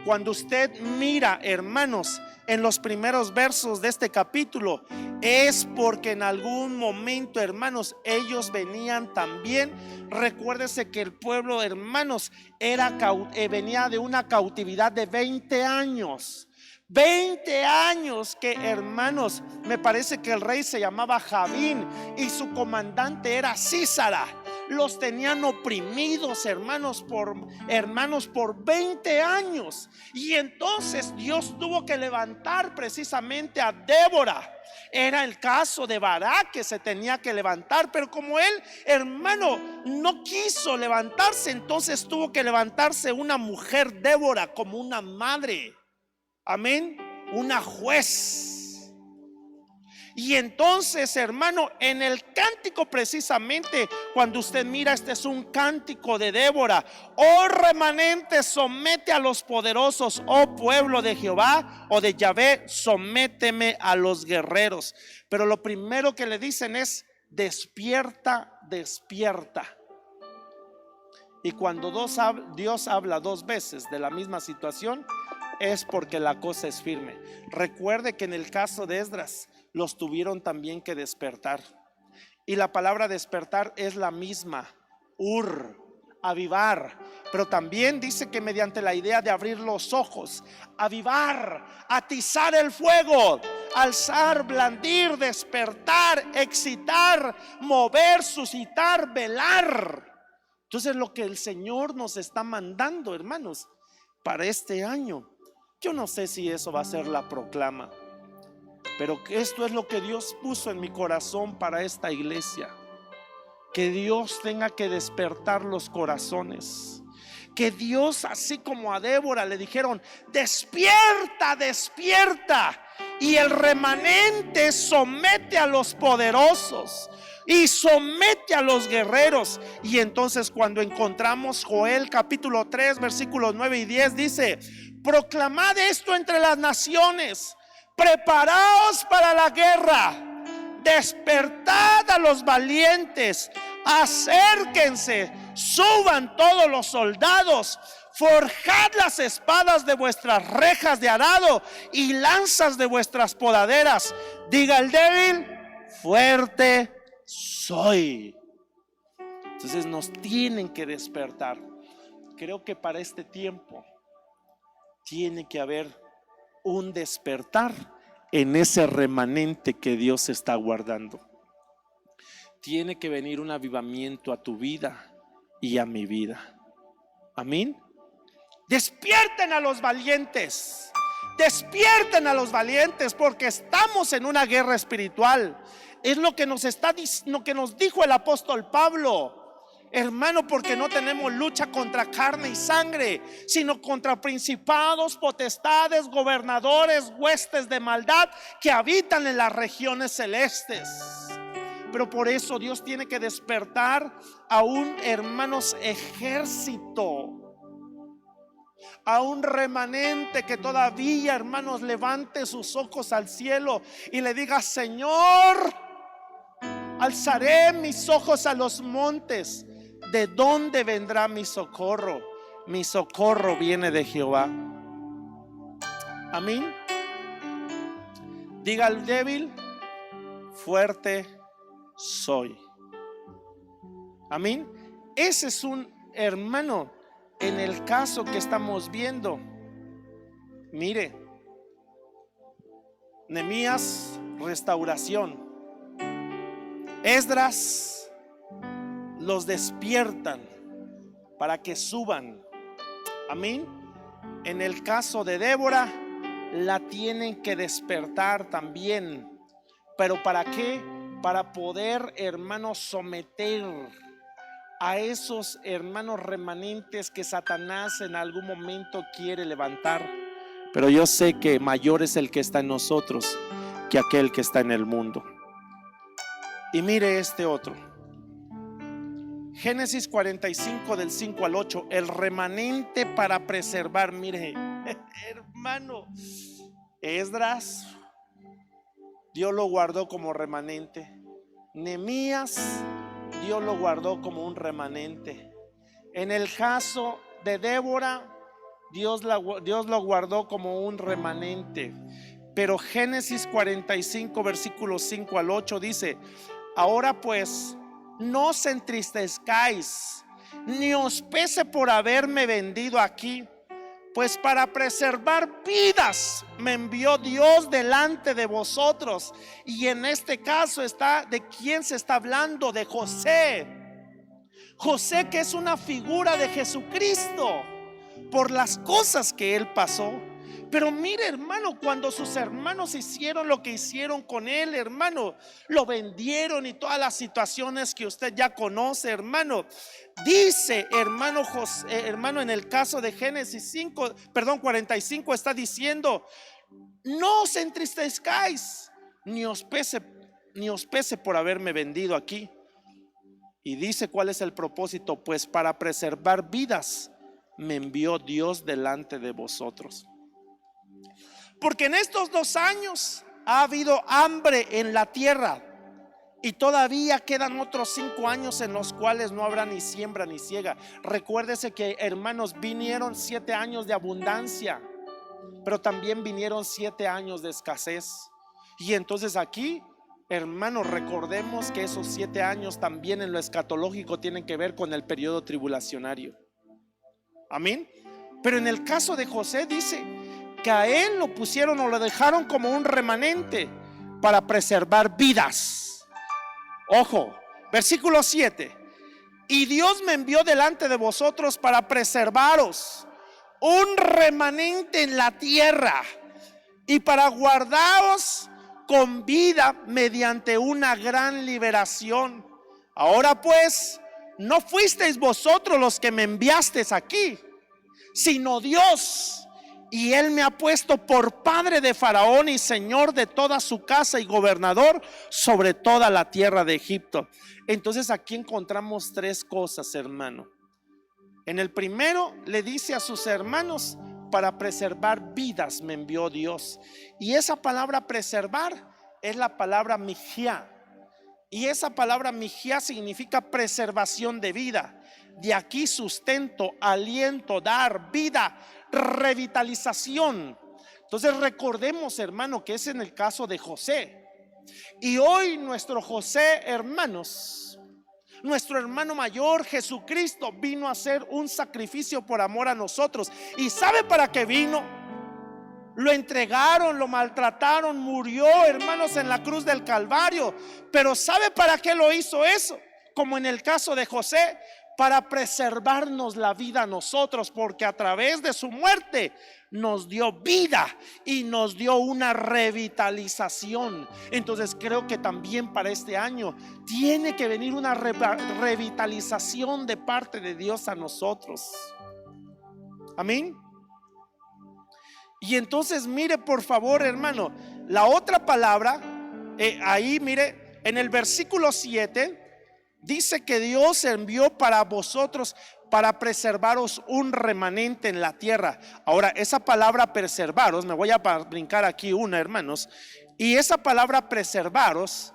Cuando usted mira, hermanos, en los primeros versos de este capítulo, es porque en algún momento, hermanos, ellos venían también. Recuérdese que el pueblo, hermanos, venía de una cautividad de 20 años. 20 años que, hermanos, me parece que el rey se llamaba Javín y su comandante era Sísara. Los tenían oprimidos, hermanos, por 20 años. Y entonces Dios tuvo que levantar precisamente a Débora. Era el caso de Barak, que se tenía que levantar, pero como él, hermano, no quiso levantarse, entonces tuvo que levantarse una mujer, Débora, como una madre. Amén, una juez. Y entonces, hermano, en el cántico precisamente, cuando usted mira, este es un cántico de Débora. Oh remanente, somete a los poderosos, oh pueblo de Jehová o de Yahvé, sométeme a los guerreros. Pero lo primero que le dicen es: despierta, despierta. Y cuando Dios habla 2 veces de la misma situación, es porque la cosa es firme. Recuerde que en el caso de Esdras los tuvieron también que despertar. Y la palabra despertar es la misma, avivar. Pero también dice que mediante la idea de abrir los ojos, avivar, atizar el fuego, alzar, blandir, despertar, excitar, mover, suscitar, velar. Entonces lo que el Señor nos está mandando, hermanos, para este año, yo no sé si eso va a ser la proclama, pero que esto es lo que Dios puso en mi corazón para esta iglesia. Que Dios tenga que despertar los corazones. Que Dios, así como a Débora le dijeron: despierta, despierta. Y el remanente somete a los poderosos y somete a los guerreros. Y entonces cuando encontramos Joel capítulo 3 versículos 9 y 10 dice: proclamad esto entre las naciones, preparaos para la guerra, despertad a los valientes, acérquense, suban todos los soldados, forjad las espadas de vuestras rejas de arado y lanzas de vuestras podaderas. Diga el débil: fuerte soy. Entonces nos tienen que despertar. Creo que para este tiempo tiene que haber un despertar en ese remanente que Dios está guardando. Tiene que venir un avivamiento a tu vida y a mi vida. Amén. Despierten a los valientes. Despierten a los valientes, porque estamos en una guerra espiritual. Es lo que nos dijo el apóstol Pablo. Hermano, porque no tenemos lucha contra carne y sangre, sino contra principados, potestades, gobernadores, huestes de maldad que habitan en las regiones celestes. Pero por eso Dios tiene que despertar a un, hermanos, ejército, a un remanente que todavía, hermanos, levante sus ojos al cielo y le diga: Señor, alzaré mis ojos a los montes. ¿De dónde vendrá mi socorro? Mi socorro viene de Jehová. Amén. Diga al débil: fuerte soy. Amén. Ese es un, hermano, en el caso que estamos viendo. Mire, Nehemías, restauración. Esdras, los despiertan para que suban. Amén. En el caso de Débora, la tienen que despertar también. ¿Pero para qué? Para poder, hermanos, someter a esos, hermanos, remanentes que Satanás en algún momento quiere levantar. Pero yo sé que mayor es el que está en nosotros que aquel que está en el mundo. Y mire este otro, Génesis 45 del 5 al 8, el remanente para preservar. Mire, hermano, Esdras, Dios lo guardó como remanente. Nehemías, Dios lo guardó como un remanente. En el caso de Débora, Dios lo guardó como un remanente. Pero Génesis 45 versículos 5 al 8 dice: ahora pues, no os entristezcáis, ni os pese por haberme vendido aquí, pues para preservar vidas me envió Dios delante de vosotros. Y en este caso está, ¿de quién se está hablando? De José. José, que es una figura de Jesucristo por las cosas que él pasó. Pero mire, hermano, cuando sus hermanos hicieron lo que hicieron con él, hermano, lo vendieron y todas las situaciones que usted ya conoce, hermano. Dice, hermano José, hermano, en el caso de Génesis 45 está diciendo: no os entristezcáis, ni os pese por haberme vendido aquí. Y dice cuál es el propósito: pues para preservar vidas me envió Dios delante de vosotros. Porque en estos 2 años ha habido hambre en la tierra, y todavía quedan otros 5 años en los cuales no habrá ni siembra ni siega. Recuérdese que, hermanos, vinieron 7 años de abundancia, pero también vinieron 7 años de escasez. Y entonces aquí, hermanos, recordemos que esos 7 años también en lo escatológico tienen que ver con el periodo tribulacionario. Amén. Pero en el caso de José dice que a él lo pusieron o lo dejaron como un remanente para preservar vidas. Ojo, versículo 7: y Dios me envió delante de vosotros para preservaros, un remanente en la tierra, y para guardaros con vida mediante una gran liberación. Ahora pues, no fuisteis vosotros los que me enviasteis aquí, sino Dios. Y él me ha puesto por padre de Faraón y señor de toda su casa y gobernador sobre toda la tierra de Egipto. Entonces aquí encontramos 3 cosas, hermano. En el primero le dice a sus hermanos: para preservar vidas me envió Dios. Y esa palabra preservar es la palabra mijía. Y esa palabra mijía significa preservación de vida. De aquí sustento, aliento, dar, vida, revitalización. Entonces recordemos, hermano, que es en el caso de José. Y hoy nuestro José, hermanos, nuestro hermano mayor Jesucristo vino a hacer un sacrificio por amor a nosotros. ¿Y sabe para qué vino? Lo entregaron, lo maltrataron, murió, hermanos, en la cruz del Calvario. Pero ¿sabe para qué lo hizo eso? Como en el caso de José, para preservarnos la vida a nosotros, porque a través de su muerte nos dio vida y nos dio una revitalización. Entonces creo que también para este año tiene que venir una revitalización de parte de Dios a nosotros. Amén. Y entonces mire, por favor, hermano, la otra palabra, ahí mire, en el versículo 7 dice que Dios envió para vosotros, para preservaros un remanente en la tierra. Ahora, esa palabra preservaros, me voy a brincar aquí una, hermanos, y esa palabra preservaros,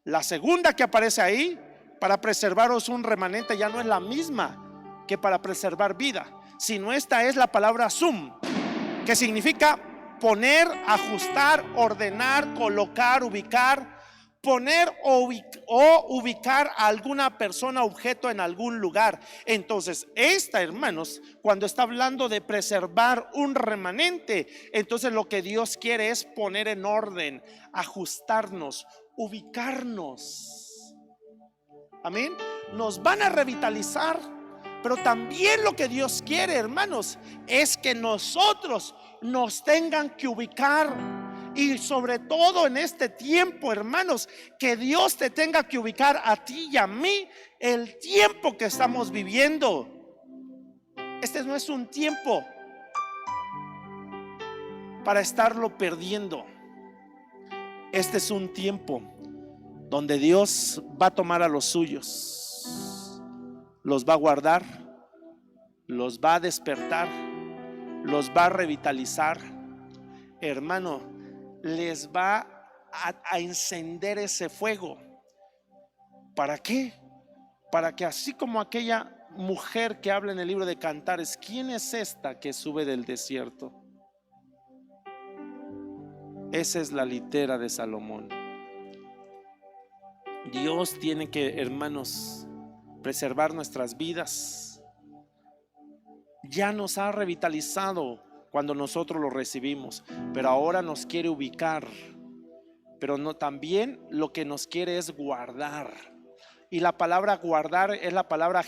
la segunda que aparece ahí, para preservaros un remanente, ya no es la misma que para preservar vida, sino esta es la palabra sum, que significa poner, ajustar, ordenar, colocar, ubicar, poner o ubicar a alguna persona, objeto en algún lugar. Entonces esta, hermanos, cuando está hablando de preservar un remanente, entonces lo que Dios quiere es poner en orden, ajustarnos, ubicarnos. Amén. Nos van a revitalizar, pero también lo que Dios quiere, hermanos, es que nosotros nos tengan que ubicar. Y sobre todo en este tiempo, hermanos, que Dios te tenga que ubicar a ti y a mí, el tiempo que estamos viviendo. Este no es un tiempo para estarlo perdiendo. Este es un tiempo donde Dios va a tomar a los suyos, los va a guardar, los va a despertar, los va a revitalizar, hermano. Les va a encender ese fuego. ¿Para qué? Para que así como aquella mujer que habla en el libro de Cantares, ¿quién es esta que sube del desierto? Esa es la litera de Salomón. Dios tiene que, hermanos, preservar nuestras vidas. Ya nos ha revitalizado cuando nosotros lo recibimos, pero ahora nos quiere ubicar, pero no, también lo que nos quiere es guardar. Y la palabra guardar es la palabra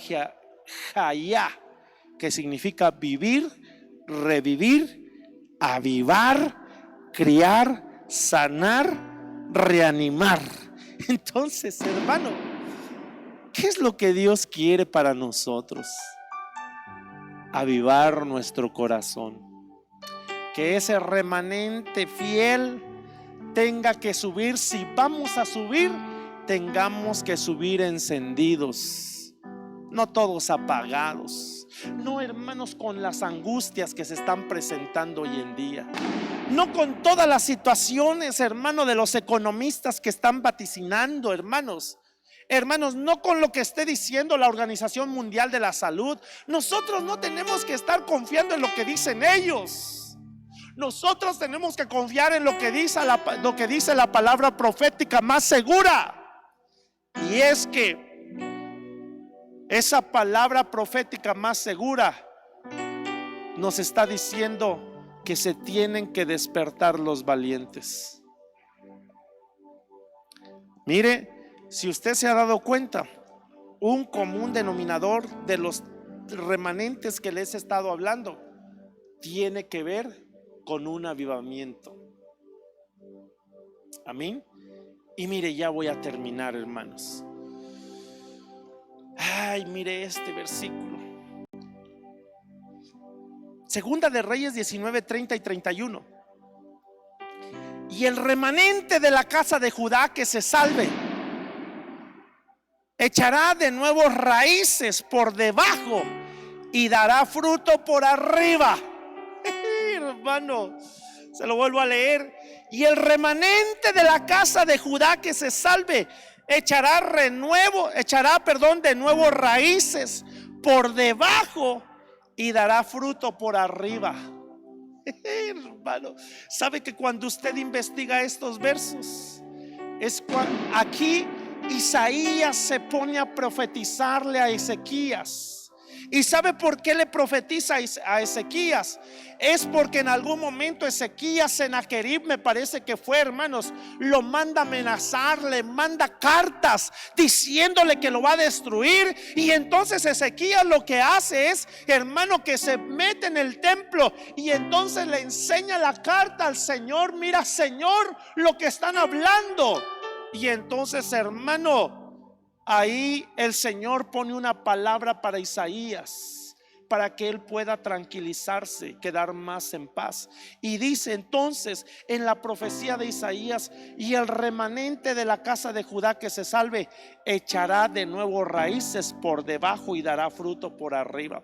hayá, que significa vivir, revivir, avivar, criar, sanar, reanimar. Entonces, hermano, ¿qué es lo que Dios quiere para nosotros? Avivar nuestro corazón. Que ese remanente fiel tenga que subir. Si vamos a subir, tengamos que subir encendidos, no todos apagados. No, hermanos, con las angustias que se están presentando hoy en día, no con todas las situaciones, hermano, de los economistas que están vaticinando, hermanos. Hermanos, no con lo que esté diciendo la Organización Mundial de la Salud. Nosotros no tenemos que estar confiando en lo que dicen ellos. Nosotros tenemos que confiar en lo que dice la palabra profética más segura. Y es que esa palabra profética más segura nos está diciendo que se tienen que despertar los valientes. Mire, si usted se ha dado cuenta, un común denominador de los remanentes que les he estado hablando tiene que ver con un avivamiento. Amén. Y mire, ya voy a terminar, hermanos. Ay, mire este versículo. Segunda de Reyes 19, 30 y 31. Y el remanente de la casa de Judá que se salve echará de nuevo raíces por debajo y dará fruto por arriba. Hermano, se lo vuelvo a leer. Y el remanente de la casa de Judá que se salve echará de nuevo raíces por debajo y dará fruto por arriba. Hermano, sabe que cuando usted investiga estos versos, Aquí Isaías se pone a profetizarle a Ezequías. ¿Y sabe por qué le profetiza a Ezequías? Es porque en algún momento Ezequías, Sennacherib, me parece que fue, hermanos, lo manda a amenazar, le manda cartas diciéndole que lo va a destruir. Y entonces Ezequías lo que hace es, hermano, que se mete en el templo y entonces le enseña la carta al Señor. Mira, Señor, lo que están hablando. Y entonces, hermano, ahí el Señor pone una palabra para Isaías, para que él pueda tranquilizarse, quedar más en paz. Y dice entonces en la profecía de Isaías: y el remanente de la casa de Judá que se salve echará de nuevo raíces por debajo y dará fruto por arriba.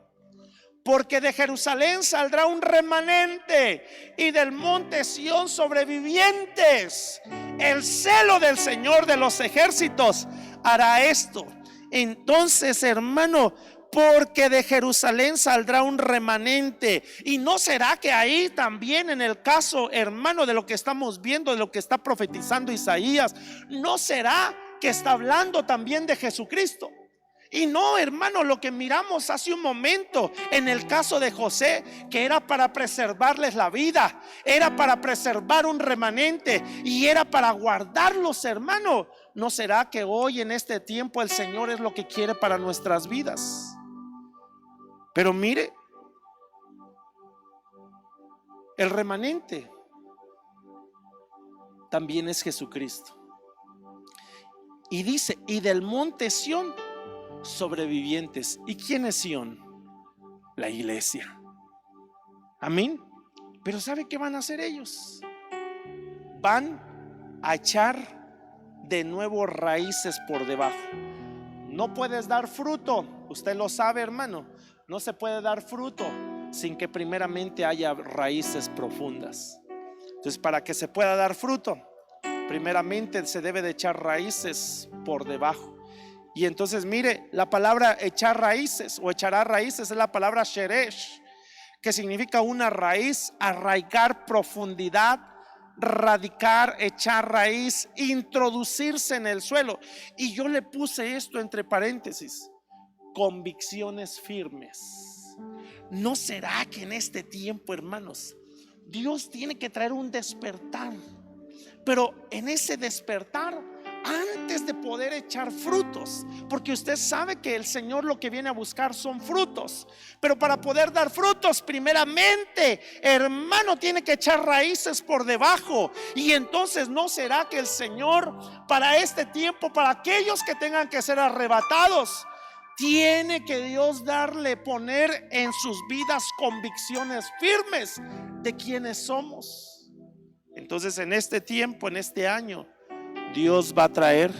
Porque de Jerusalén saldrá un remanente y del monte Sión sobrevivientes. El celo del Señor de los ejércitos hará esto. Entonces, hermano, porque de Jerusalén saldrá un remanente. Y no será que ahí también, en el caso, hermano, de lo que estamos viendo, de lo que está profetizando Isaías, no será que está hablando también de Jesucristo. Y no, hermano, lo que miramos hace un momento en el caso de José, que era para preservarles la vida, era para preservar un remanente y era para guardarlos, hermano. ¿No será que hoy en este tiempo el Señor es lo que quiere para nuestras vidas? Pero mire, el remanente también es Jesucristo. Y dice: y del monte Sión sobrevivientes. ¿Y quién es Sión? La iglesia. Amén. Pero ¿sabe qué van a hacer ellos? Van a echar de nuevo raíces por debajo. No puedes dar fruto, usted lo sabe, hermano. No se puede dar fruto sin que primeramente haya raíces profundas. Entonces, para que se pueda dar fruto, primeramente se debe de echar raíces por debajo. Y entonces mire, la palabra echar raíces o echará raíces es la palabra sheresh, que significa una raíz, arraigar, profundidad, radicar, echar raíz, introducirse en el suelo. Y yo le puse esto entre paréntesis: convicciones firmes. ¿No será que en este tiempo, hermanos, Dios tiene que traer un despertar? Pero en ese despertar, antes de poder echar frutos, porque usted sabe que el Señor lo que viene a buscar son frutos, pero para poder dar frutos, primeramente, hermano, tiene que echar raíces por debajo. Y entonces, ¿no será que el Señor para este tiempo, para aquellos que tengan que ser arrebatados, tiene que Dios poner en sus vidas convicciones firmes de quiénes somos? Entonces, en este tiempo, en este año, Dios va a traer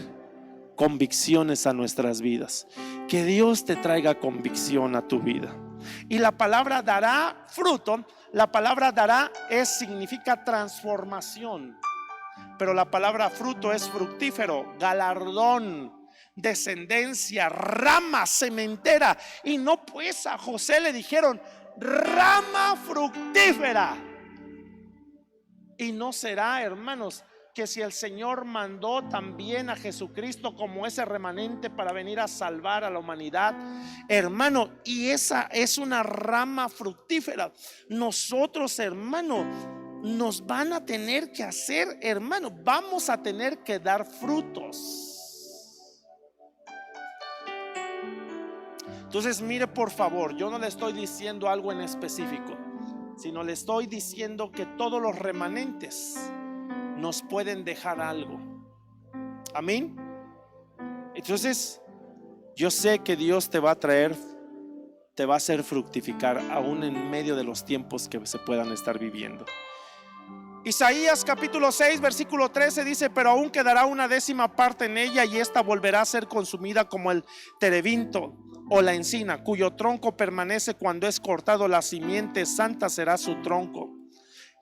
convicciones a nuestras vidas. Que Dios te traiga convicción a tu vida. Y la palabra dará fruto. La palabra dará significa transformación, pero la palabra fruto es fructífero, galardón, descendencia, rama sementera. Y no, pues a José le dijeron rama fructífera. Y no será, hermanos, que si el Señor mandó también a Jesucristo como ese remanente para venir a salvar a la humanidad, hermano, y esa es una rama fructífera, nosotros, hermano, nos van a tener que hacer, hermano, vamos a tener que dar frutos. Entonces, mire, por favor, yo no le estoy diciendo algo en específico, sino le estoy diciendo que todos los remanentes nos pueden dejar algo. Amén. Entonces, yo sé que Dios te va a traer, te va a hacer fructificar aún en medio de los tiempos que se puedan estar viviendo. Isaías capítulo 6 versículo 13 dice: pero aún quedará una 10ª parte en ella, y esta volverá a ser consumida como el terebinto o la encina, cuyo tronco permanece cuando es cortado. La simiente santa será su tronco.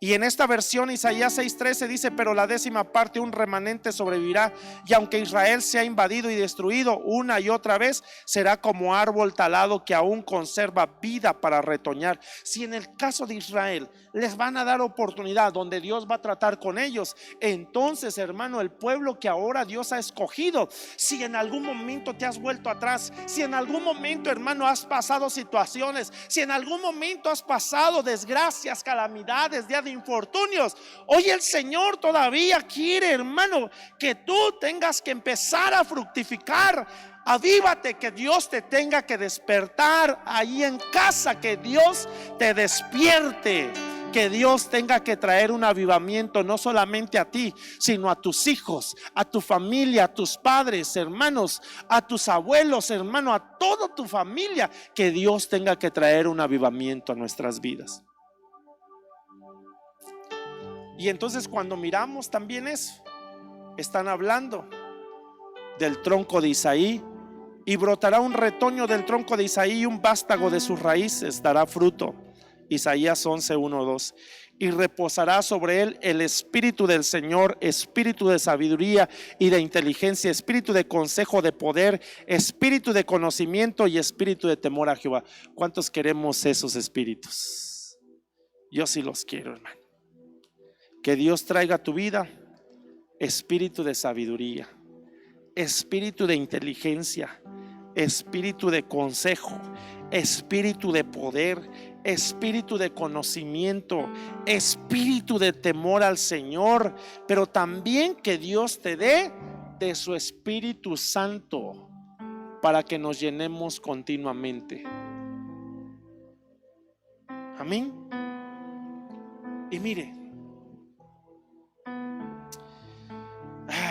Y en esta versión Isaías 6:13 dice: pero la 10ª parte, un remanente sobrevivirá, y aunque Israel sea invadido y destruido una y otra vez, será como árbol talado que aún conserva vida para retoñar. Si en el caso de Israel les van a dar oportunidad donde Dios va a tratar con ellos, entonces, hermano, el pueblo que ahora Dios ha escogido, si en algún momento te has vuelto atrás, si en algún momento, hermano, has pasado situaciones, si en algún momento has pasado desgracias, calamidades, días de infortunios, hoy el Señor todavía quiere, hermano, que tú tengas que empezar a fructificar. Avívate, que Dios te tenga que despertar ahí en casa, que Dios te despierte, que Dios tenga que traer un avivamiento no solamente a ti, sino a tus hijos, a tu familia, a tus padres, hermanos, a tus abuelos, hermano, a toda tu familia, que Dios tenga que traer un avivamiento a nuestras vidas. Y entonces cuando miramos también eso, están hablando del tronco de Isaí: y brotará un retoño del tronco de Isaí, y un vástago de sus raíces dará fruto. Isaías 11:1-2. Y reposará sobre él el espíritu del Señor, espíritu de sabiduría y de inteligencia, espíritu de consejo, de poder, espíritu de conocimiento y espíritu de temor a Jehová. ¿Cuántos queremos esos espíritus? Yo sí los quiero, hermano. Que Dios traiga a tu vida espíritu de sabiduría, espíritu de inteligencia, espíritu de consejo, espíritu de poder, espíritu de conocimiento, espíritu de temor al Señor, pero también que Dios te dé de su Espíritu Santo para que nos llenemos continuamente. Amén. Y mire,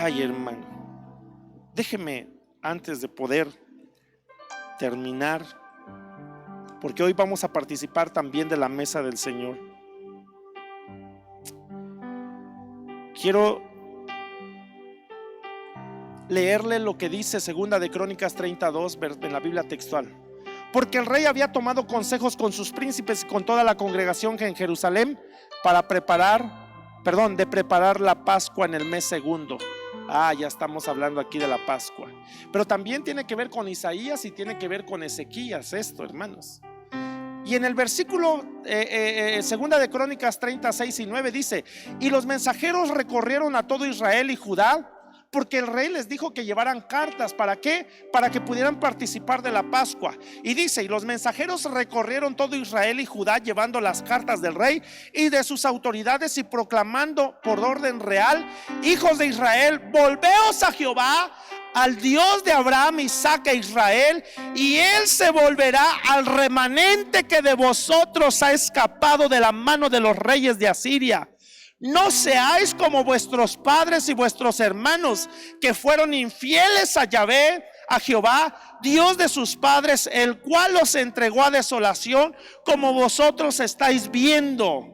ay, hermano, déjeme, antes de poder terminar, porque hoy vamos a participar también de la mesa del Señor, quiero leerle lo que dice 2 de Crónicas 32 en la Biblia textual. Porque el rey había tomado consejos con sus príncipes y con toda la congregación que en Jerusalén de preparar la Pascua en el mes segundo. Ya estamos hablando aquí de la Pascua, pero también tiene que ver con Isaías y tiene que ver con Ezequías esto, hermanos. Y en el versículo 2 de Crónicas 36:9 dice: y los mensajeros recorrieron a todo Israel y Judá, porque el rey les dijo que llevaran cartas. ¿Para qué? Para que pudieran participar de la Pascua. Y dice: y los mensajeros recorrieron todo Israel y Judá, llevando las cartas del rey y de sus autoridades, y proclamando por orden real: hijos de Israel, volveos a Jehová, al Dios de Abraham, Isaac e Israel, y él se volverá al remanente que de vosotros ha escapado de la mano de los reyes de Asiria. No seáis como vuestros padres y vuestros hermanos, que fueron infieles a Yahvé, a Jehová, Dios de sus padres, el cual los entregó a desolación, como vosotros estáis viendo.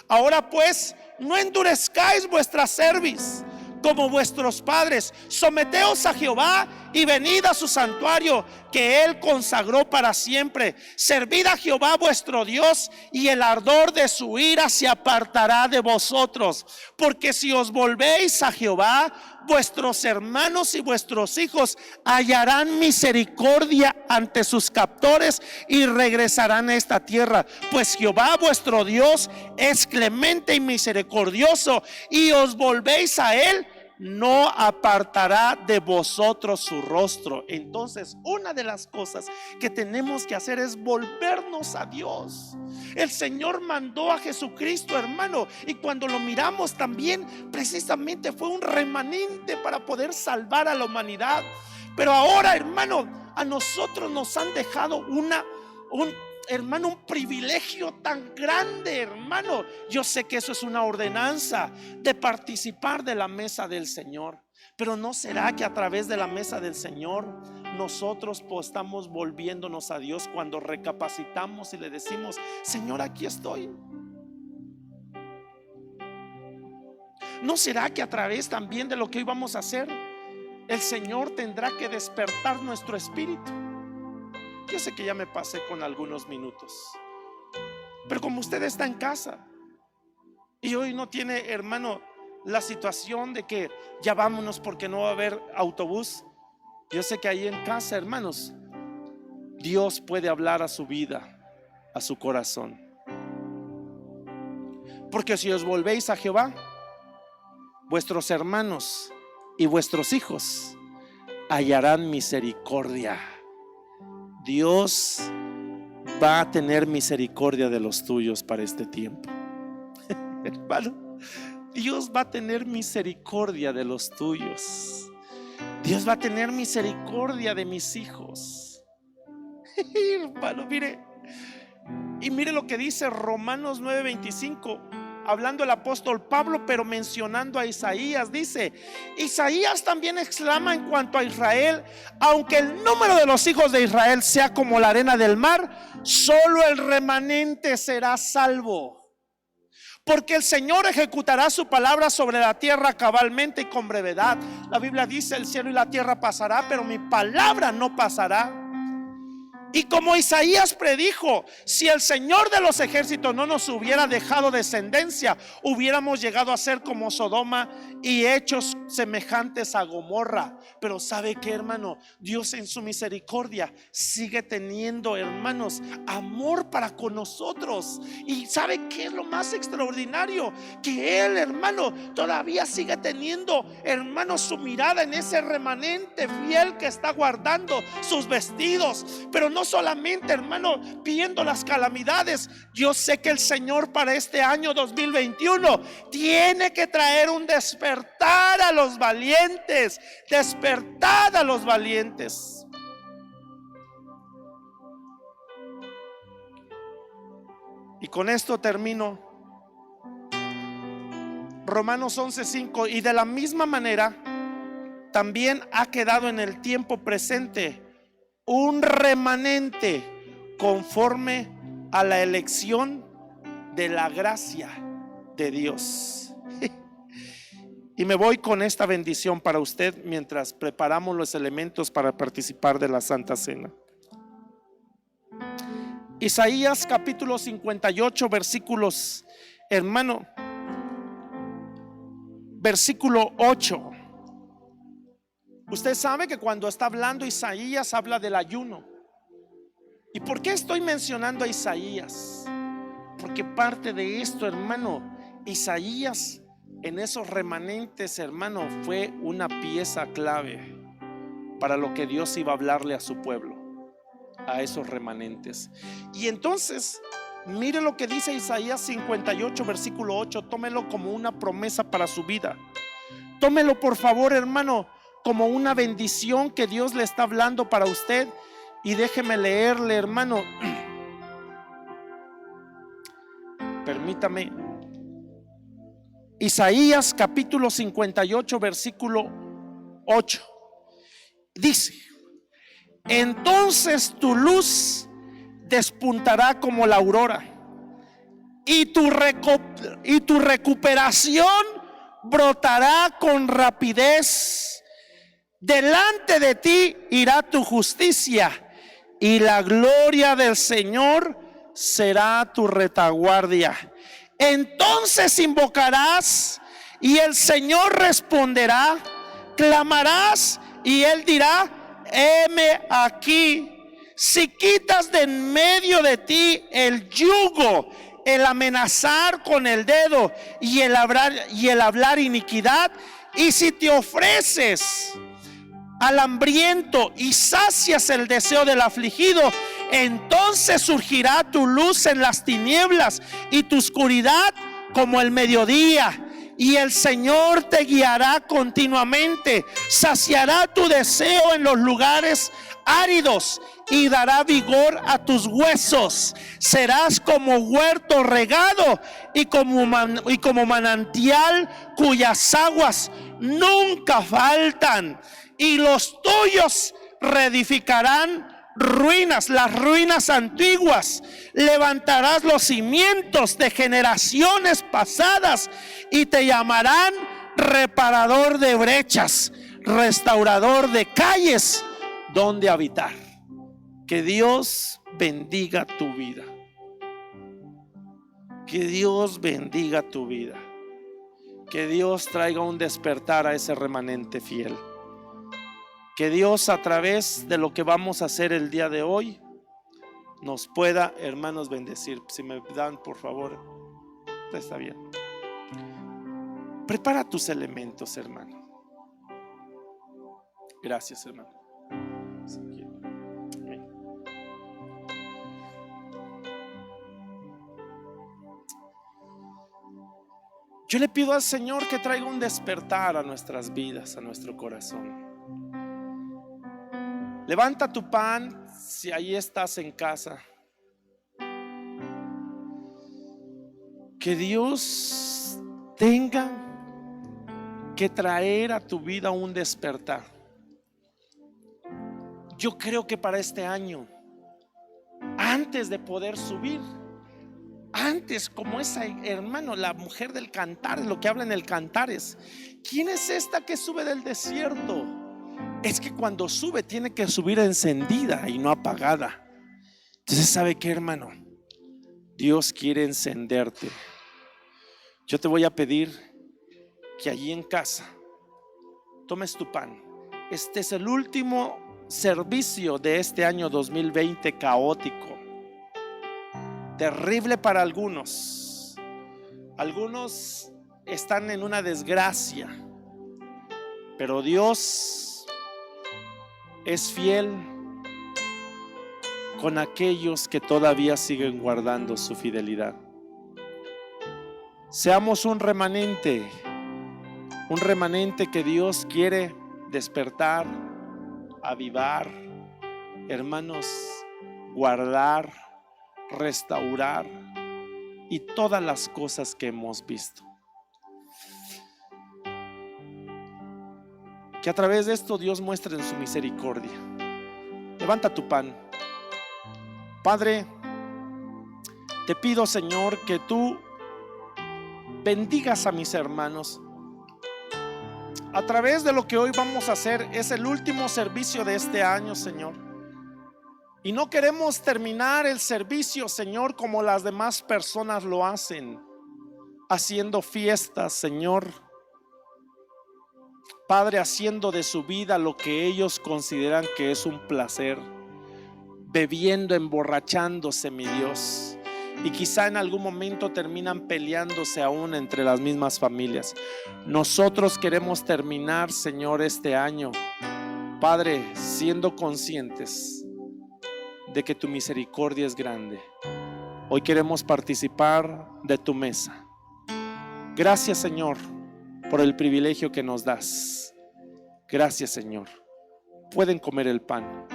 Ahora pues, no endurezcáis vuestra cerviz como vuestros padres. Someteos a Jehová y venid a su santuario, que él consagró para siempre. Servid a Jehová vuestro Dios, y el ardor de su ira se apartará de vosotros. Porque si os volvéis a Jehová, vuestros hermanos y vuestros hijos hallarán misericordia ante sus captores y regresarán a esta tierra. Pues Jehová vuestro Dios es clemente y misericordioso, y os volvéis a él, no apartará de vosotros su rostro. Entonces, una de las cosas que tenemos que hacer es volvernos a Dios. El Señor mandó a Jesucristo, hermano, y cuando lo miramos también, precisamente fue un remanente para poder salvar a la humanidad. Pero ahora, hermano, a nosotros nos han dejado un privilegio tan grande, hermano. Yo sé que eso es una ordenanza de participar de la mesa del Señor, pero ¿no será que a través de la mesa del Señor nosotros estamos volviéndonos a Dios cuando recapacitamos y le decimos: Señor, aquí estoy? ¿No será que a través también de lo que hoy vamos a hacer, el Señor tendrá que despertar nuestro espíritu? Yo sé que ya me pasé con algunos minutos, pero como usted está en casa, Y hoy no tiene, hermano, la situación de que ya vámonos porque no va a haber autobús. Yo sé que ahí en casa, hermanos, Dios puede hablar a su vida, a su corazón. Porque si os volvéis a Jehová, vuestros hermanos y vuestros hijos hallarán misericordia. Dios va a tener misericordia de los tuyos para este tiempo. Hermano, Dios va a tener misericordia de los tuyos. Dios va a tener misericordia de mis hijos. Hermano, mire. Y mire lo que dice Romanos 9:25, hablando el apóstol Pablo, pero mencionando a Isaías. Dice: Isaías también exclama en cuanto a Israel: aunque el número de los hijos de Israel sea como la arena del mar, solo el remanente será salvo. Porque el Señor ejecutará su palabra sobre la tierra cabalmente y con brevedad. La Biblia dice: el cielo y la tierra pasará, pero mi palabra no pasará. Y como Isaías predijo, si el Señor de los ejércitos no nos hubiera dejado descendencia, hubiéramos llegado a ser como Sodoma y hechos semejantes a Gomorra. Pero ¿sabe qué, hermano? Dios en su misericordia sigue teniendo, hermanos, amor para con nosotros. Y ¿sabe qué es lo más extraordinario? Que Él, hermano, todavía sigue teniendo, hermano, su mirada en ese remanente fiel que está guardando sus vestidos. Pero no solamente, hermano, viendo las calamidades. Yo sé que el Señor para este año 2021 tiene que traer un despertar a los valientes. Despertar a los valientes. Y con esto termino. Romanos 11:5. Y de la misma manera también ha quedado en el tiempo presente un remanente conforme a la elección de la gracia de Dios. Y me voy con esta bendición para usted mientras preparamos los elementos para participar de la Santa Cena. Isaías capítulo 58 versículos, hermano, versículo 8. Usted sabe que cuando está hablando Isaías habla del ayuno. ¿Y por qué estoy mencionando a Isaías? Porque parte de esto, hermano, Isaías en esos remanentes, hermano, fue una pieza clave para lo que Dios iba a hablarle a su pueblo, a esos remanentes. Y entonces, mire lo que dice Isaías 58 versículo 8. Tómelo como una promesa para su vida. Tómelo, por favor, hermano, como una bendición que Dios le está hablando para usted. Y déjeme leerle, hermano. Permítame. Isaías capítulo 58 versículo 8. Dice: entonces tu luz despuntará como la aurora, y tu recuperación brotará con rapidez. Delante de ti irá tu justicia, y la gloria del Señor será tu retaguardia. Entonces invocarás y el Señor responderá. Clamarás y Él dirá: heme aquí. Si quitas de en medio de ti el yugo, el amenazar con el dedo y el hablar iniquidad, y si te ofreces al hambriento y sacias el deseo del afligido, entonces surgirá tu luz en las tinieblas y tu oscuridad como el mediodía. Y el Señor te guiará continuamente, saciará tu deseo en los lugares áridos y dará vigor a tus huesos. Serás como huerto regado y como manantial cuyas aguas nunca faltan. Y los tuyos reedificarán ruinas, las ruinas antiguas. Levantarás los cimientos de generaciones pasadas y te llamarán reparador de brechas, restaurador de calles donde habitar. Que Dios bendiga tu vida. Que Dios bendiga tu vida. Que Dios traiga un despertar a ese remanente fiel. Que Dios, a través de lo que vamos a hacer el día de hoy, nos pueda, hermanos, bendecir. Si me dan, por favor, está bien. Prepara tus elementos, hermano. Gracias, hermano. Yo le pido al Señor que traiga un despertar a nuestras vidas, a nuestro corazón. Levanta tu pan si ahí estás en casa. Que Dios tenga que traer a tu vida un despertar. Yo creo que para este año, antes de poder subir, antes, como esa, hermano, la mujer del Cantares, lo que habla en el Cantares, ¿quién es esta que sube del desierto? Es que cuando sube tiene que subir encendida y no apagada. Entonces, ¿sabe qué, hermano? Dios quiere encenderte. Yo te voy a pedir que allí en casa tomes tu pan. Este es el último servicio de este año 2020 caótico, terrible para algunos. Algunos están en una desgracia, pero Dios es fiel con aquellos que todavía siguen guardando su fidelidad. Seamos un remanente que Dios quiere despertar, avivar, hermanos, guardar, restaurar y todas las cosas que hemos visto. Que a través de esto Dios muestre en su misericordia. Levanta tu pan. Padre, te pido, Señor, que tú bendigas a mis hermanos. A través de lo que hoy vamos a hacer, es el último servicio de este año, Señor. Y no queremos terminar el servicio, Señor, como las demás personas lo hacen, haciendo fiestas, Señor. Padre, haciendo de su vida lo que ellos consideran que es un placer, bebiendo, emborrachándose, mi Dios. Y quizá en algún momento terminan peleándose aún entre las mismas familias. Nosotros queremos terminar, Señor, este año, Padre, siendo conscientes de que tu misericordia es grande. Hoy queremos participar de tu mesa. Gracias, Señor, por el privilegio que nos das. Gracias, Señor. Pueden comer el pan.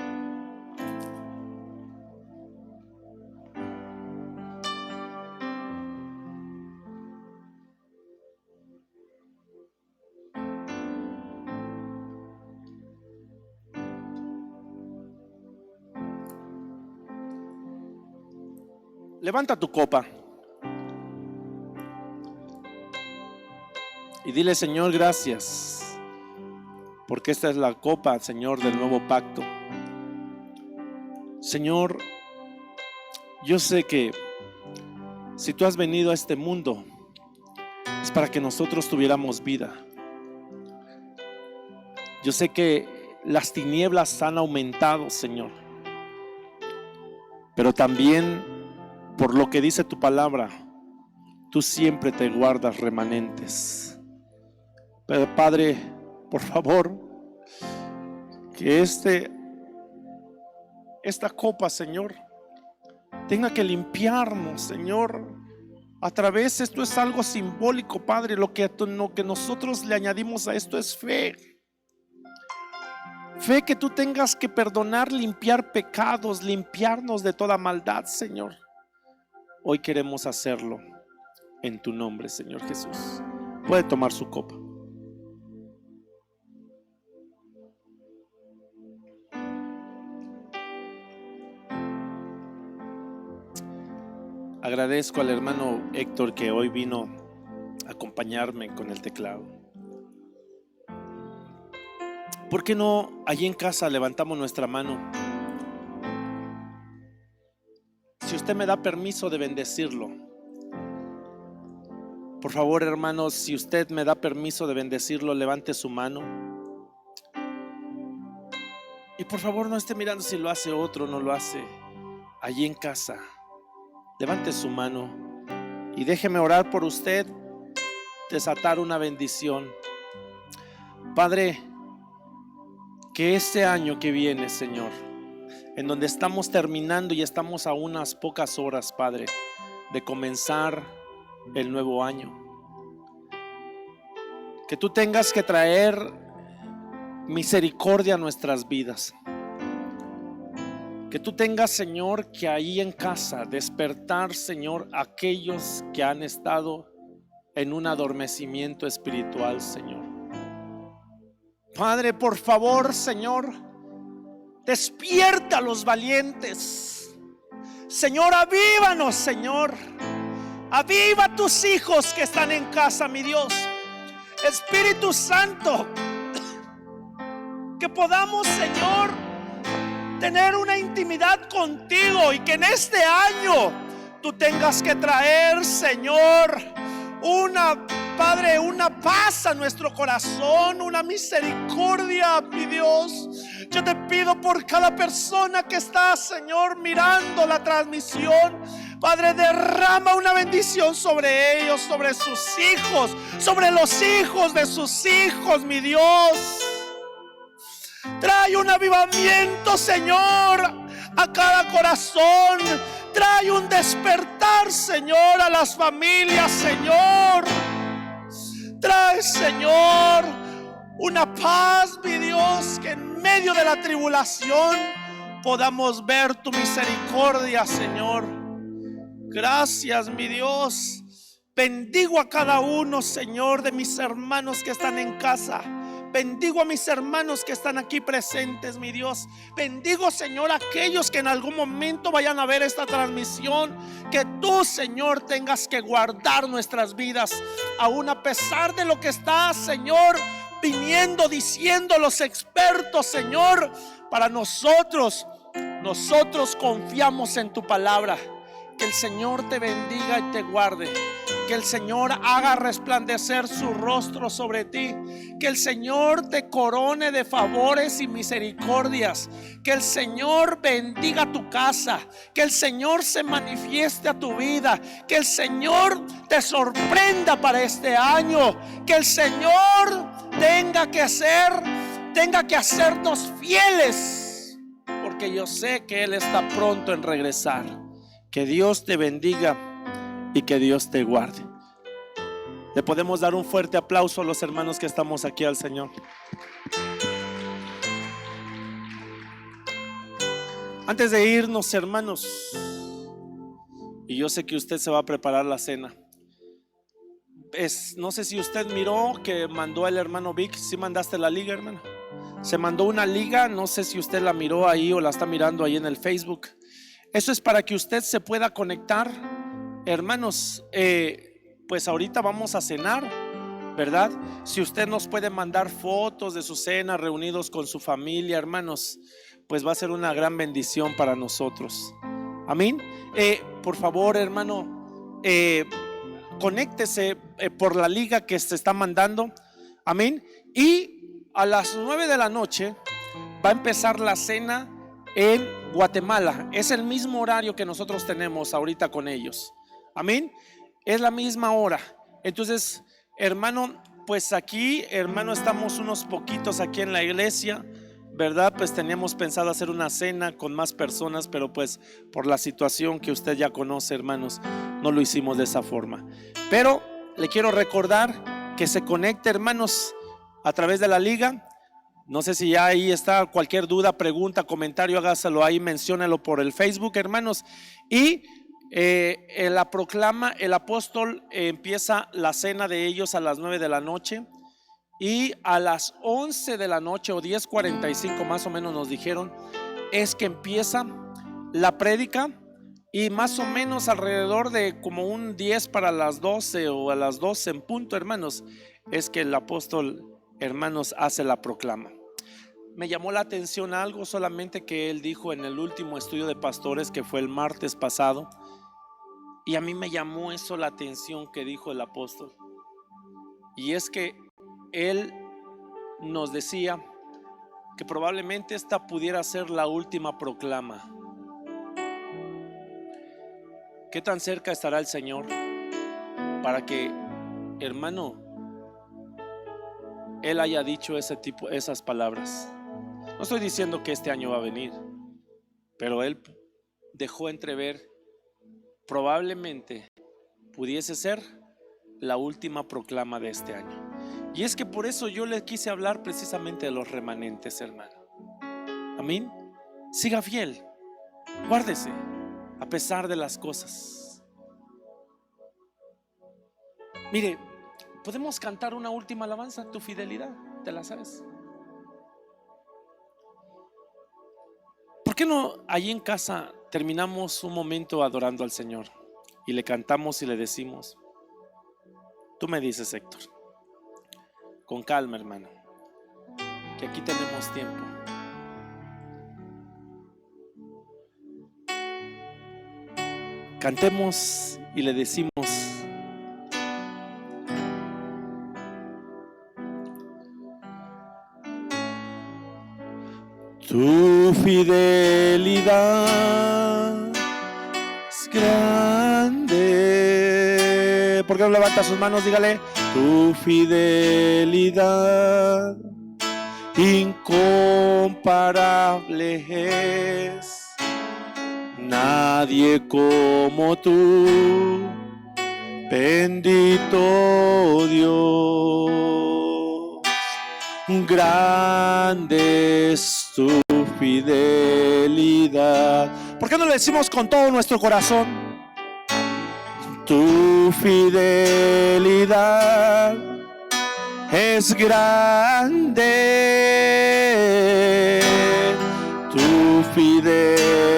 Levanta tu copa y dile: Señor, gracias, porque esta es la copa, Señor, del nuevo pacto. Señor, yo sé que si tú has venido a este mundo es para que nosotros tuviéramos vida. Yo sé que las tinieblas han aumentado, Señor, pero también, por lo que dice tu palabra, tú siempre te guardas remanentes. Pero Padre, por favor, que esta copa, Señor, tenga que limpiarnos, Señor. A través, esto es algo simbólico, Padre. Lo que nosotros le añadimos a esto es fe. Fe que tú tengas que perdonar, limpiar pecados, limpiarnos de toda maldad, Señor. Hoy queremos hacerlo en tu nombre, Señor Jesús. Puede tomar su copa. Agradezco al hermano Héctor que hoy vino a acompañarme con el teclado. ¿Por qué no allí en casa levantamos nuestra mano? Si usted me da permiso de bendecirlo, Por favor, hermanos, si usted me da permiso de bendecirlo, levante su mano. Y por favor, no esté mirando si lo hace otro o no lo hace. Allí en casa, levante su mano y déjeme orar por usted, desatar una bendición. Padre, que este año que viene, Señor, en donde estamos terminando y estamos a unas pocas horas, Padre, de comenzar el nuevo año, que tú tengas que traer misericordia a nuestras vidas. Que tú tengas, Señor, que ahí en casa despertar, Señor, aquellos que han estado en un adormecimiento espiritual, Señor. Padre, por favor, Señor, despierta a los valientes. Señor, avívanos, Señor. Aviva a tus hijos que están en casa, mi Dios. Espíritu Santo, que podamos, Señor, tener una intimidad contigo y que en este año tú tengas que traer, Señor, Padre, una paz a nuestro corazón, una misericordia, mi Dios. Yo te pido por cada persona que está, Señor, mirando la transmisión. Padre, derrama una bendición sobre ellos, sobre sus hijos, sobre los hijos de sus hijos, mi Dios. Trae un avivamiento, Señor, a cada corazón. Trae un despertar, Señor, a las familias, Señor. Trae, Señor, una paz, mi Dios, que en medio de la tribulación podamos ver tu misericordia, Señor. Gracias, mi Dios. Bendigo a cada uno, Señor, de mis hermanos que están en casa. Bendigo a mis hermanos que están aquí presentes, mi Dios. Bendigo, Señor, a aquellos que en algún momento vayan a ver esta transmisión. Que tú, Señor, tengas que guardar nuestras vidas, aún a pesar de lo que está, Señor, viniendo, diciendo los expertos, Señor. Para nosotros confiamos en tu palabra. Que el Señor te bendiga y te guarde. Que el Señor haga resplandecer su rostro sobre ti. Que el Señor te corone de favores y misericordias. Que el Señor bendiga tu casa. Que el Señor se manifieste a tu vida. Que el Señor te sorprenda para este año. Que el Señor tenga que hacernos fieles. Porque yo sé que Él está pronto en regresar. Que Dios te bendiga y que Dios te guarde. Le podemos dar un fuerte aplauso a los hermanos que estamos aquí al Señor. Antes de irnos, hermanos, y yo sé que usted se va a preparar la cena. No sé si usted miró que mandó el hermano Vic. ¿Sí mandaste la liga, hermano? Se mandó una liga, no sé si usted la miró ahí o la está mirando ahí en el Facebook. Eso es para que usted se pueda conectar. Hermanos, pues ahorita vamos a cenar, ¿verdad? Si usted nos puede mandar fotos de su cena reunidos con su familia, hermanos, pues va a ser una gran bendición para nosotros. Amén. Por favor, hermano, conéctese por la liga que se está mandando. Amén. Y a las 9 de la noche va a empezar la cena en Guatemala. Es el mismo horario que nosotros tenemos ahorita con ellos. Amén. Es la misma hora. Entonces, hermano, pues aquí, hermano, estamos unos poquitos aquí en la iglesia, ¿verdad? Pues teníamos pensado hacer una cena con más personas, pero pues por la situación que usted ya conoce, hermanos, no lo hicimos de esa forma. Pero le quiero recordar que se conecte, hermanos, a través de la liga. No sé si ya ahí está. Cualquier duda, pregunta, comentario, hágaselo ahí, menciónelo por el Facebook, hermanos. Y la proclama, el apóstol empieza la cena de ellos a las 9 de la noche. Y a las 11 de la noche o 10:45 más o menos nos dijeron, es que empieza la prédica. Y más o menos alrededor de como un 10 para las 12 o a las 12 en punto, hermanos, es que el apóstol, hermanos, hace la proclama. Me llamó la atención algo solamente que él dijo en el último estudio de pastores, que fue el martes pasado, Y a mí me llamó eso la atención que dijo el apóstol. Y es que él nos decía que probablemente esta pudiera ser la última proclama. ¿Qué tan cerca estará el Señor para que, hermano, Él haya dicho esas palabras? No estoy diciendo que este año va a venir, pero Él dejó entrever probablemente pudiese ser la última proclama de este año. Y es que por eso yo le quise hablar precisamente de los remanentes, hermano. Amén. Siga fiel, guárdese a pesar de las cosas. Mire, podemos cantar una última alabanza, tu fidelidad, ¿te la sabes? ¿Por qué no allí en casa terminamos un momento adorando al Señor y le cantamos y le decimos? Tú me dices, Héctor, con calma, hermano, que aquí tenemos tiempo. Cantemos y le decimos: tu fidelidad es grande. ¿Por qué no levanta sus manos? Dígale: tu fidelidad incomparable es. Nadie como tú, bendito Dios. Grande es tu fidelidad. ¿Por qué no le decimos con todo nuestro corazón? Tu fidelidad es grande. Tu fidelidad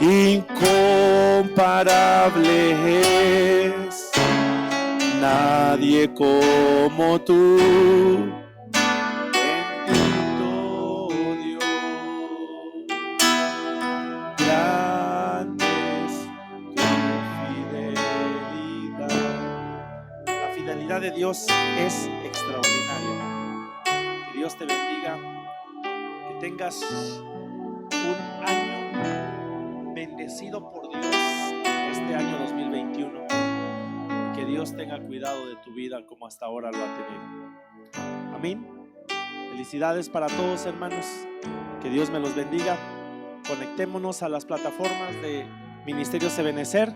incomparable es. Nadie como tú, bendito Dios. Grande es tu fidelidad. La fidelidad de Dios es extraordinaria. Que Dios te bendiga. Que tengas un año bendecido por Dios este año 2021. Que Dios tenga cuidado de tu vida como hasta ahora lo ha tenido. Amén. Felicidades para todos, hermanos. Que Dios me los bendiga. Conectémonos a las plataformas de Ministerios Ebenecer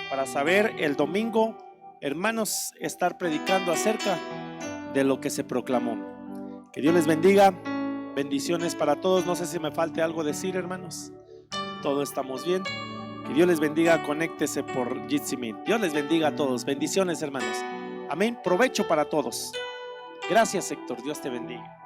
para saber el domingo, hermanos, estar predicando acerca de lo que se proclamó. Que Dios les bendiga. Bendiciones para todos. No sé si me falte algo decir, hermanos. Todos estamos bien. Que Dios les bendiga. Conéctese por Jitsi Meet. Dios les bendiga a todos. Bendiciones, hermanos. Amén. Provecho para todos. Gracias, Héctor. Dios te bendiga.